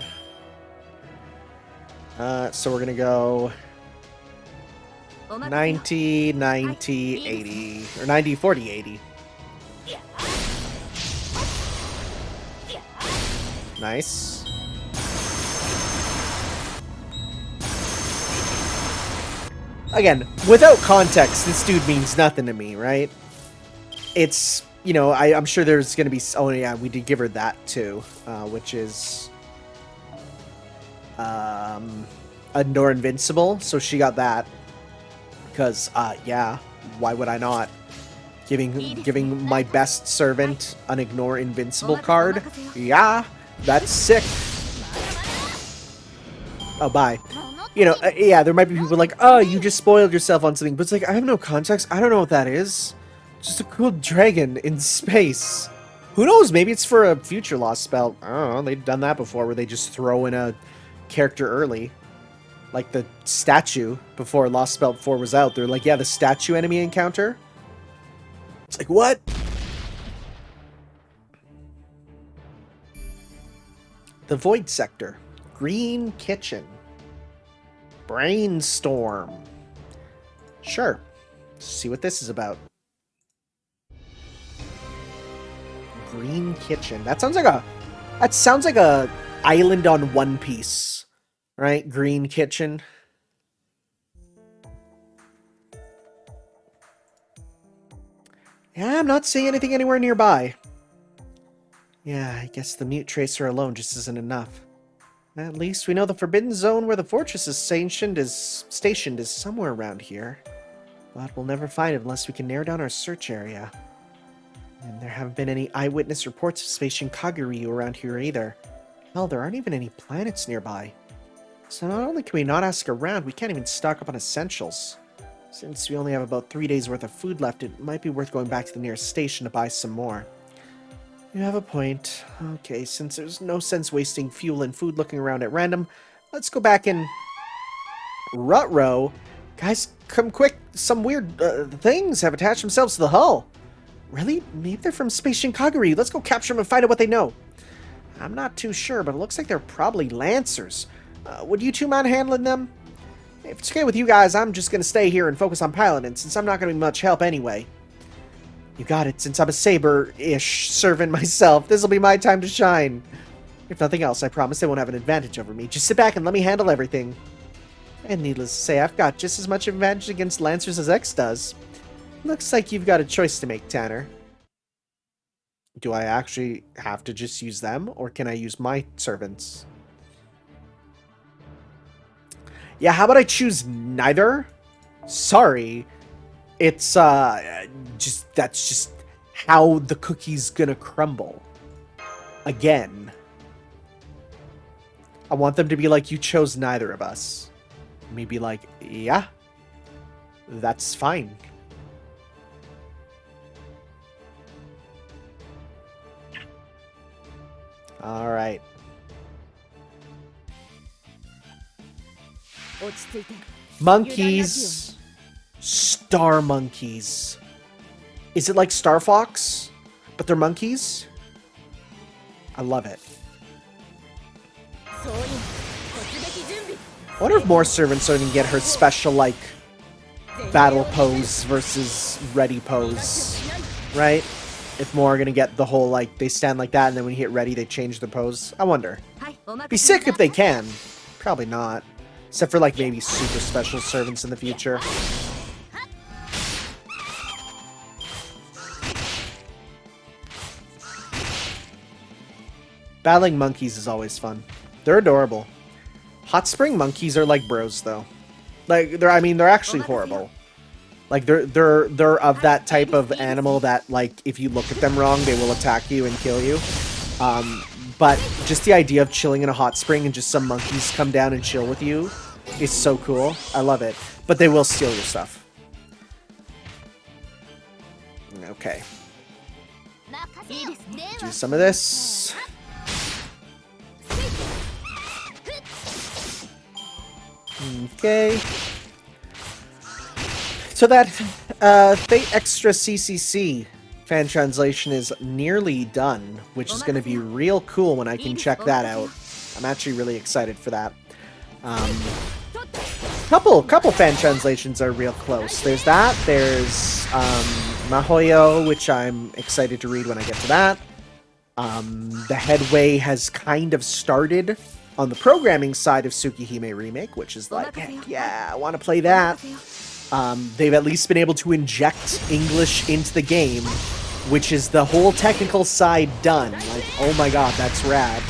So we're gonna go 90, 90, 80. Or 90, 40, 80. Nice. Again, without context, this dude means nothing to me, right? It's, you know, I'm sure there's gonna be... Oh, yeah, we did give her that, too. Which is... Nor Invincible, so she got that. Because, yeah, why would I not? Giving my best servant an Ignore Invincible card? Yeah, that's sick. Oh, bye. You know, yeah, there might be people like, oh, you just spoiled yourself on something. But it's like, I have no context. I don't know what that is. Just a cool dragon in space. Who knows? Maybe it's for a future Lost spell. I don't know. They've done that before where they just throw in a character early. Like the statue before Lost Spell 4 was out. They're like, yeah, the statue enemy encounter. It's like, what? The Void Sector. Green Kitchen. Brainstorm. Sure. Let's see what this is about. Green Kitchen. That sounds like a island on One Piece. Right? Green Kitchen. Yeah, I'm not seeing anything anywhere nearby. Yeah, I guess the mute tracer alone just isn't enough. At least we know the forbidden zone where the fortress is stationed is somewhere around here. But we'll never find it unless we can narrow down our search area. And there haven't been any eyewitness reports of Spatian Kaguryu around here either. Hell, there aren't even any planets nearby. So not only can we not ask around, we can't even stock up on essentials. Since we only have about 3 days worth of food left, it might be worth going back to the nearest station to buy some more. You have a point. Okay, since there's no sense wasting fuel and food looking around at random, let's go back and... Rutrow? Guys, come quick! Some weird things have attached themselves to the hull! Really? Maybe they're from Spatian Kaguryu. Let's go capture them and find out what they know. I'm not too sure, but it looks like they're probably Lancers. Would you two mind handling them? If it's okay with you guys, I'm just going to stay here and focus on piloting, since I'm not going to be much help anyway. You got it, since I'm a Saber-ish servant myself, this'll be my time to shine. If nothing else, I promise they won't have an advantage over me. Just sit back and let me handle everything. And needless to say, I've got just as much advantage against Lancers as X does. Looks like you've got a choice to make, Tanner. Do I actually have to just use them, or can I use my servants? Yeah, how about I choose neither? Sorry. It's, that's just how the cookie's gonna crumble. Again. I want them to be like, you chose neither of us. Maybe like, yeah, that's fine. All right. Monkeys. Star monkeys. Is it like Star Fox, but they're monkeys? I love it. I wonder if more servants are going to get her special, like, battle pose versus ready pose, right? If more are going to get the whole, like, they stand like that, and then when you hit ready, they change the pose. I wonder. Be sick if they can. Probably not. Except for, like, maybe super special servants in the future. Battling monkeys is always fun. They're adorable. Hot spring monkeys are like bros, though. Like, they're actually horrible. Like, they're of that type of animal that, like, if you look at them wrong, they will attack you and kill you. But just the idea of chilling in a hot spring and just some monkeys come down and chill with you is so cool. I love it. But they will steal your stuff. Okay. Do some of this. Okay. So that Fate Extra CCC fan translation is nearly done, which is going to be real cool when I can check that out. I'm actually really excited for that. Couple fan translations are real close. There's that. There's Mahoyo, which I'm excited to read when I get to that. The headway has kind of started on the programming side of Tsukihime Remake, which is like, heck yeah, I want to play that. They've at least been able to inject English into the game, which is the whole technical side done. Like, oh my god, that's rad.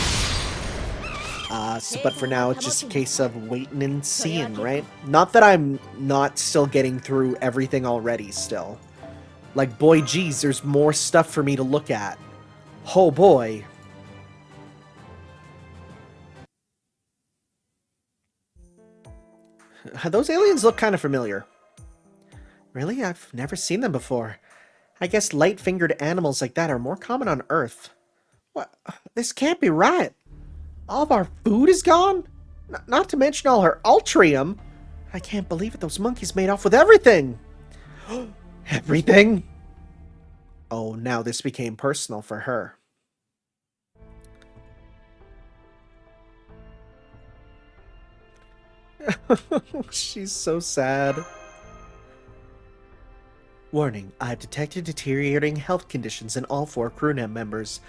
But for now, it's just a case of waiting and seeing, right? Not that I'm not still getting through everything already still. Like, boy, geez, there's more stuff for me to look at. Oh boy. Those aliens look kind of familiar. Really? I've never seen them before. I guess light-fingered animals like that are more common on Earth. What? This can't be right. All of our food is gone? Not to mention all her Ultrium. I can't believe it. Those monkeys made off with everything. Everything? Oh, now this became personal for her. She's so sad. Warning, I have detected deteriorating health conditions in all 4 crew members.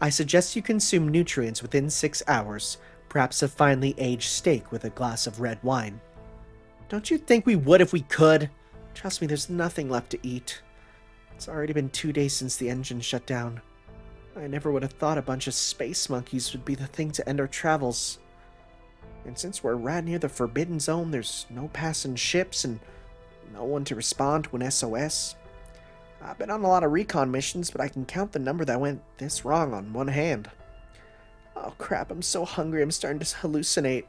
I suggest you consume nutrients within 6 hours, perhaps a finely aged steak with a glass of red wine. Don't you think we would if we could? Trust me, there's nothing left to eat. It's already been 2 days since the engine shut down. I never would have thought a bunch of space monkeys would be the thing to end our travels. And since we're right near the Forbidden Zone, there's no passing ships and no one to respond to an SOS. I've been on a lot of recon missions, but I can count the number that went this wrong on one hand. Oh crap, I'm so hungry I'm starting to hallucinate.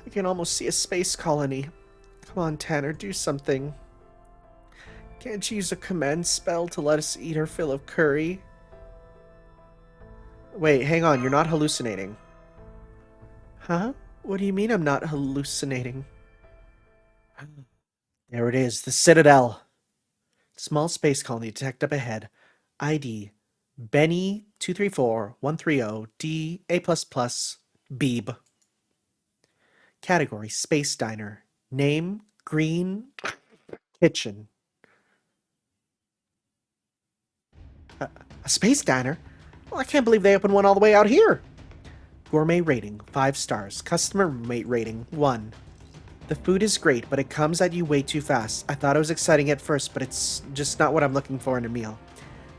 I can almost see a space colony. Come on, Tanner, do something. Can't you use a command spell to let us eat our fill of curry? Wait, hang on, you're not hallucinating. Huh? What do you mean I'm not hallucinating? There it is, the Citadel. Small space colony detect up ahead. ID Benny 234130 D A++ Beeb. Category Space Diner. Name Green Kitchen. A space diner? Well, I can't believe they opened one all the way out here. Gourmet rating 5 stars. Customer mate rating 1. The food is great, but it comes at you way too fast. I thought it was exciting at first, but it's just not what I'm looking for in a meal.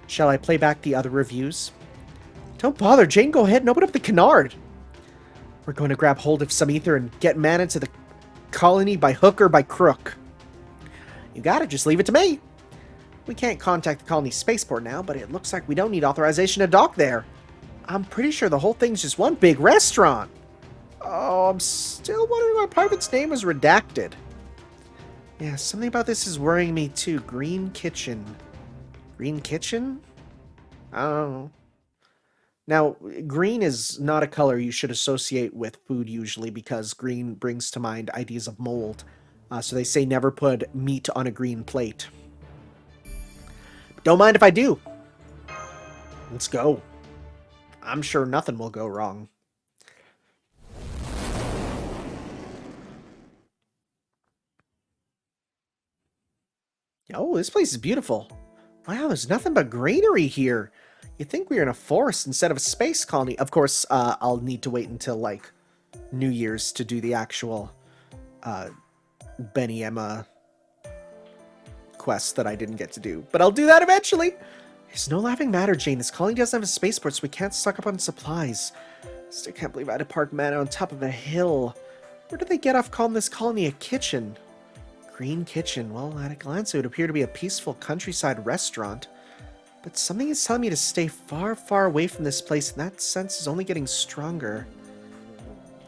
Shall I play back the other reviews? Don't bother, Jane, go ahead and open up the canard. We're going to grab hold of some ether and get mana to the colony by hook or by crook. You got it, just leave it to me. We can't contact the colony spaceport now, but it looks like we don't need authorization to dock there. I'm pretty sure the whole thing's just one big restaurant. Oh, I'm still wondering why part of its name was redacted. Yeah, something about this is worrying me too. Green Kitchen. Green Kitchen? I don't know. Now, green is not a color you should associate with food usually because green brings to mind ideas of mold. So they say never put meat on a green plate. But don't mind if I do. Let's go. I'm sure nothing will go wrong. Oh, this place is beautiful. Wow, there's nothing but greenery here. You'd think we were in a forest instead of a space colony. Of course, I'll need to wait until, like, New Year's to do the actual Benny Emma quest that I didn't get to do. But I'll do that eventually. It's no laughing matter, Jane. This colony doesn't have a spaceport, so we can't stock up on supplies. Still can't believe I had to park man on top of a hill. Where did they get off calling this colony a kitchen? Green Kitchen. Well, at a glance, it would appear to be a peaceful countryside restaurant. But something is telling me to stay far, far away from this place, and that sense is only getting stronger.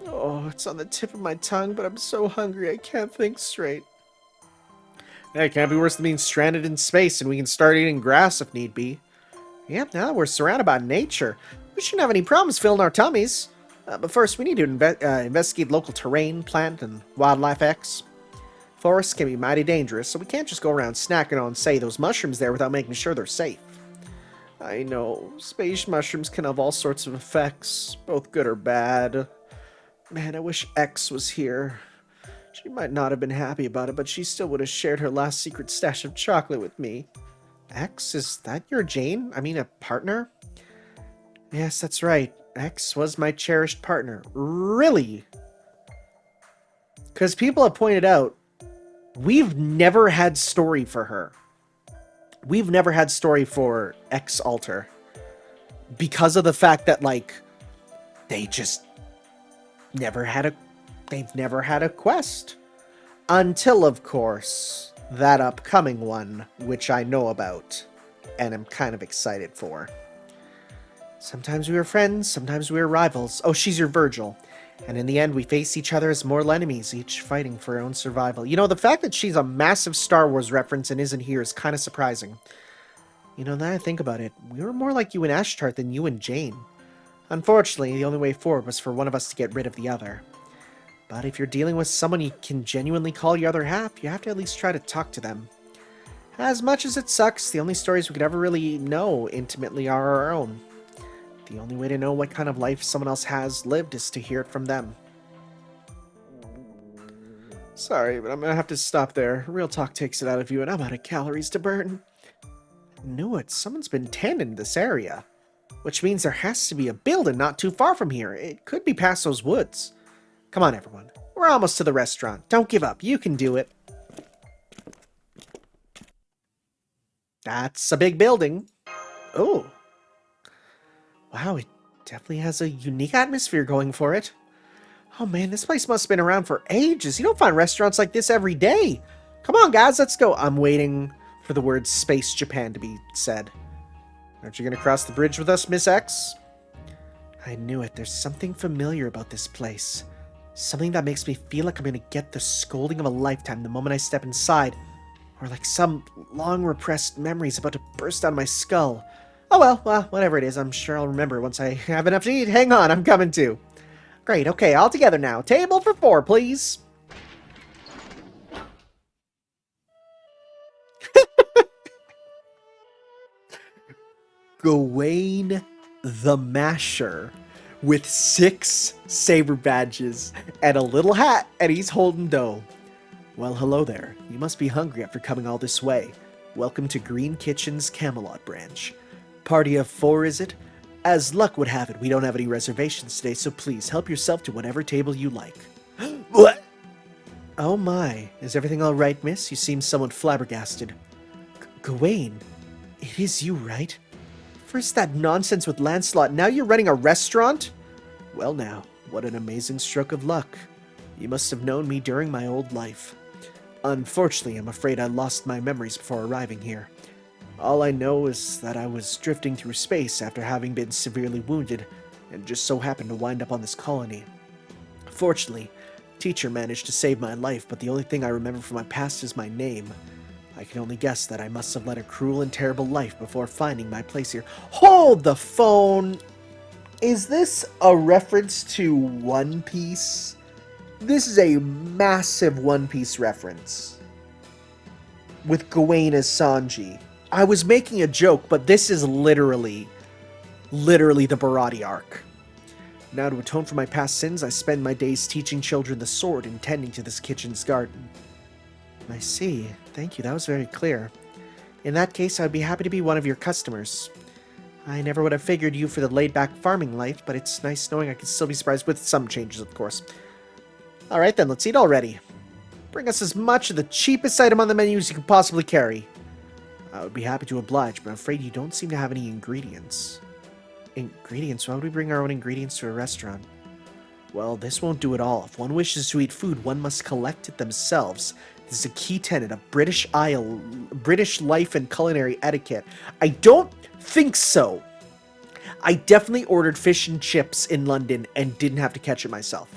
Oh, it's on the tip of my tongue, but I'm so hungry I can't think straight. It can't be worse than being stranded in space, and we can start eating grass if need be. Yep, now that we're surrounded by nature, we shouldn't have any problems filling our tummies. But first, we need to investigate local terrain, plant, and wildlife X. Forests can be mighty dangerous, so we can't just go around snacking on, say, those mushrooms there without making sure they're safe. I know, space mushrooms can have all sorts of effects, both good or bad. Man, I wish X was here. She might not have been happy about it, but she still would have shared her last secret stash of chocolate with me. X, is that your Jane? I mean, a partner? Yes, that's right. X was my cherished partner. Really? Because people have pointed out, we've never had story for her. We've never had story for X Alter. Because of the fact that, like, they just never had a... They've never had a quest. Until, of course, that upcoming one, which I know about, and am kind of excited for. Sometimes we were friends, sometimes we were rivals. Oh, she's your Virgil. And in the end, we face each other as mortal enemies, each fighting for our own survival. You know, the fact that she's a massive Star Wars reference and isn't here is kind of surprising. You know, now I think about it, we were more like you and Ashtart than you and Jane. Unfortunately, the only way forward was for one of us to get rid of the other. But if you're dealing with someone you can genuinely call your other half, you have to at least try to talk to them. As much as it sucks, the only stories we could ever really know intimately are our own. The only way to know what kind of life someone else has lived is to hear it from them. Sorry, but I'm gonna have to stop there. Real talk takes it out of you, and I'm out of calories to burn. I knew it. Someone's been tanning this area. Which means there has to be a building not too far from here. It could be past those woods. Come on, everyone. We're almost to the restaurant. Don't give up. You can do it. That's a big building. Oh. Wow, it definitely has a unique atmosphere going for it. Oh man, this place must have been around for ages. You don't find restaurants like this every day. Come on, guys, let's go. I'm waiting for the word Space Japan to be said. Aren't you going to cross the bridge with us, Miss X? I knew it. There's something familiar about this place. Something that makes me feel like I'm going to get the scolding of a lifetime the moment I step inside. Or like some long repressed memories about to burst out of my skull. Oh well, whatever it is, I'm sure I'll remember once I have enough to eat. Hang on, I'm coming too. Great, okay, all together now. Table for 4, please. Gawain the Masher with 6 saber badges and a little hat, and he's holding dough. Well, hello there. You must be hungry after coming all this way. Welcome to Green Kitchen's Camelot branch. Party of 4, is it? As luck would have it, we don't have any reservations today, so please help yourself to whatever table you like. What? Oh my, is everything all right, miss? You seem somewhat flabbergasted. Gawain, it is you, right? First that nonsense with Lancelot, now you're running a restaurant? Well now, what an amazing stroke of luck. You must have known me during my old life. Unfortunately, I'm afraid I lost my memories before arriving here. All I know is that I was drifting through space after having been severely wounded, and just so happened to wind up on this colony. Fortunately, Teacher managed to save my life, but the only thing I remember from my past is my name. I can only guess that I must have led a cruel and terrible life before finding my place here. Hold the phone! Is this a reference to One Piece? This is a massive One Piece reference. With Gawain as Sanji. I was making a joke, but this is literally the Barati arc. Now, to atone for my past sins, I spend my days teaching children the sword and tending to this kitchen's garden. I see. Thank you, that was very clear. In that case, I'd be happy to be one of your customers. I never would have figured you for the laid-back farming life, but it's nice knowing I can still be surprised with some changes, of course. Alright then, let's eat already. Bring us as much of the cheapest item on the menu as you could possibly carry. I would be happy to oblige, but I'm afraid you don't seem to have any ingredients. Ingredients? Why would we bring our own ingredients to a restaurant? Well, this won't do it all. If one wishes to eat food, one must collect it themselves. This is a key tenet of British life and culinary etiquette. I don't think so. I definitely ordered fish and chips in London and didn't have to catch it myself.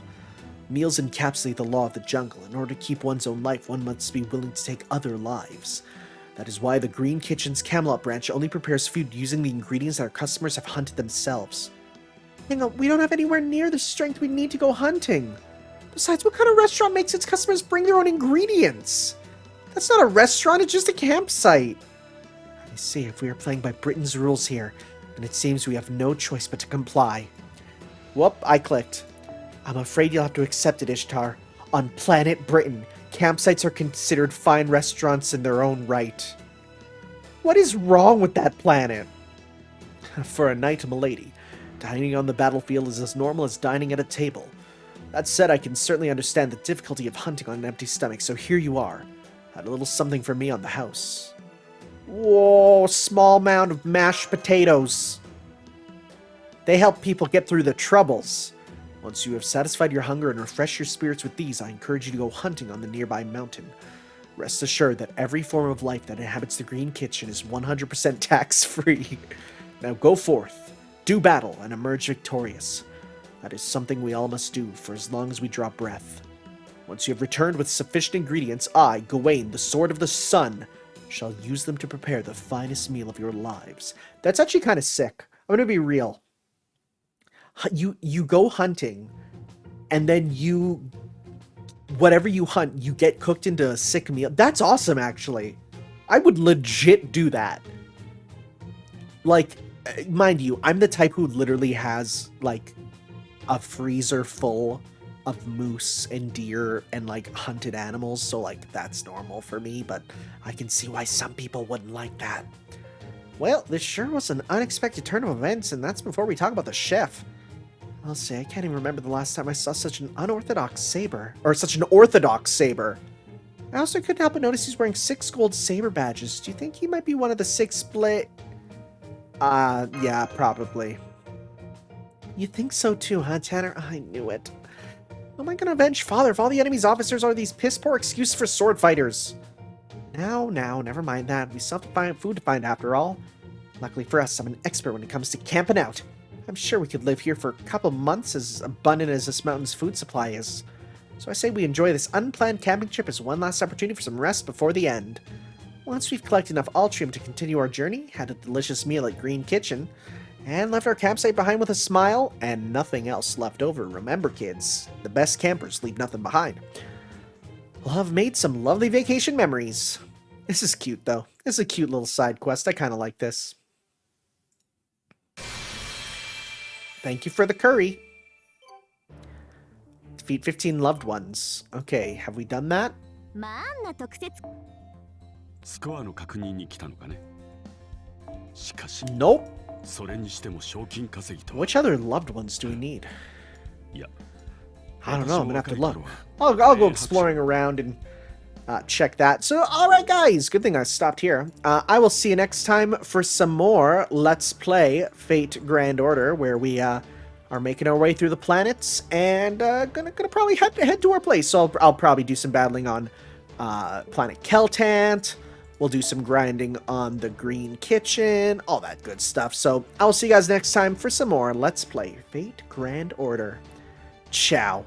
Meals encapsulate the law of the jungle. In order to keep one's own life, one must be willing to take other lives. That is why the Green Kitchen's Camelot branch only prepares food using the ingredients that our customers have hunted themselves. Hang on, we don't have anywhere near the strength we need to go hunting. Besides, what kind of restaurant makes its customers bring their own ingredients? That's not a restaurant, it's just a campsite. I see, if we are playing by Britain's rules here, and it seems we have no choice but to comply. Whoop, I clicked. I'm afraid you'll have to accept it, Ishtar. On planet Britain, campsites are considered fine restaurants in their own right. What is wrong with that planet? For a knight and a lady, dining on the battlefield is as normal as dining at a table. That said, I can certainly understand the difficulty of hunting on an empty stomach, so here you are. Had a little something for me on the house. Whoa, small mound of mashed potatoes. They help people get through the troubles. Once you have satisfied your hunger and refreshed your spirits with these, I encourage you to go hunting on the nearby mountain. Rest assured that every form of life that inhabits the Green Kitchen is 100% tax-free. Now go forth, do battle, and emerge victorious. That is something we all must do for as long as we draw breath. Once you have returned with sufficient ingredients, I, Gawain, the Sword of the Sun, shall use them to prepare the finest meal of your lives. That's actually kind of sick. I'm gonna be real. You go hunting, and then whatever you hunt, you get cooked into a sick meal. That's awesome, actually. I would legit do that. Like, mind you, I'm the type who literally has, like, a freezer full of moose and deer and, like, hunted animals, so, like, that's normal for me, but I can see why some people wouldn't like that. Well, this sure was an unexpected turn of events, and that's before we talk about the chef. I'll say, I can't even remember the last time I saw such an unorthodox saber. Or such an orthodox saber. I also couldn't help but notice he's wearing 6 gold saber badges. Do you think he might be one of the 6 split? Yeah, probably. You think so too, huh, Tanner? I knew it. How am I gonna avenge Father if all the enemy's officers are these piss-poor excuses for sword fighters? Now, never mind that. We still have to find food to find after all. Luckily for us, I'm an expert when it comes to camping out. I'm sure we could live here for a couple months as abundant as this mountain's food supply is. So I say we enjoy this unplanned camping trip as one last opportunity for some rest before the end. Once we've collected enough Altrium to continue our journey, had a delicious meal at Green Kitchen, and left our campsite behind with a smile and nothing else left over. Remember, kids, the best campers leave nothing behind. We'll have made some lovely vacation memories. This is cute, though. This is a cute little side quest. I kind of like this. Thank you for the curry. Defeat 15 loved ones. Okay, have we done that? Nope. Which other loved ones do we need? I don't know, I'm gonna have to look. I'll go exploring around and check that. So, alright guys, good thing I stopped here. I will see you next time for some more Let's Play Fate Grand Order, where we are making our way through the planets, and gonna probably head to our place. So I'll probably do some battling on planet Keltant. We'll do some grinding on the Green Kitchen, all that good stuff. So I'll see you guys next time for some more Let's Play Fate Grand Order. Ciao.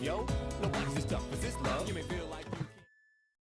Yo, no, watch this stuff. Is this love? You may feel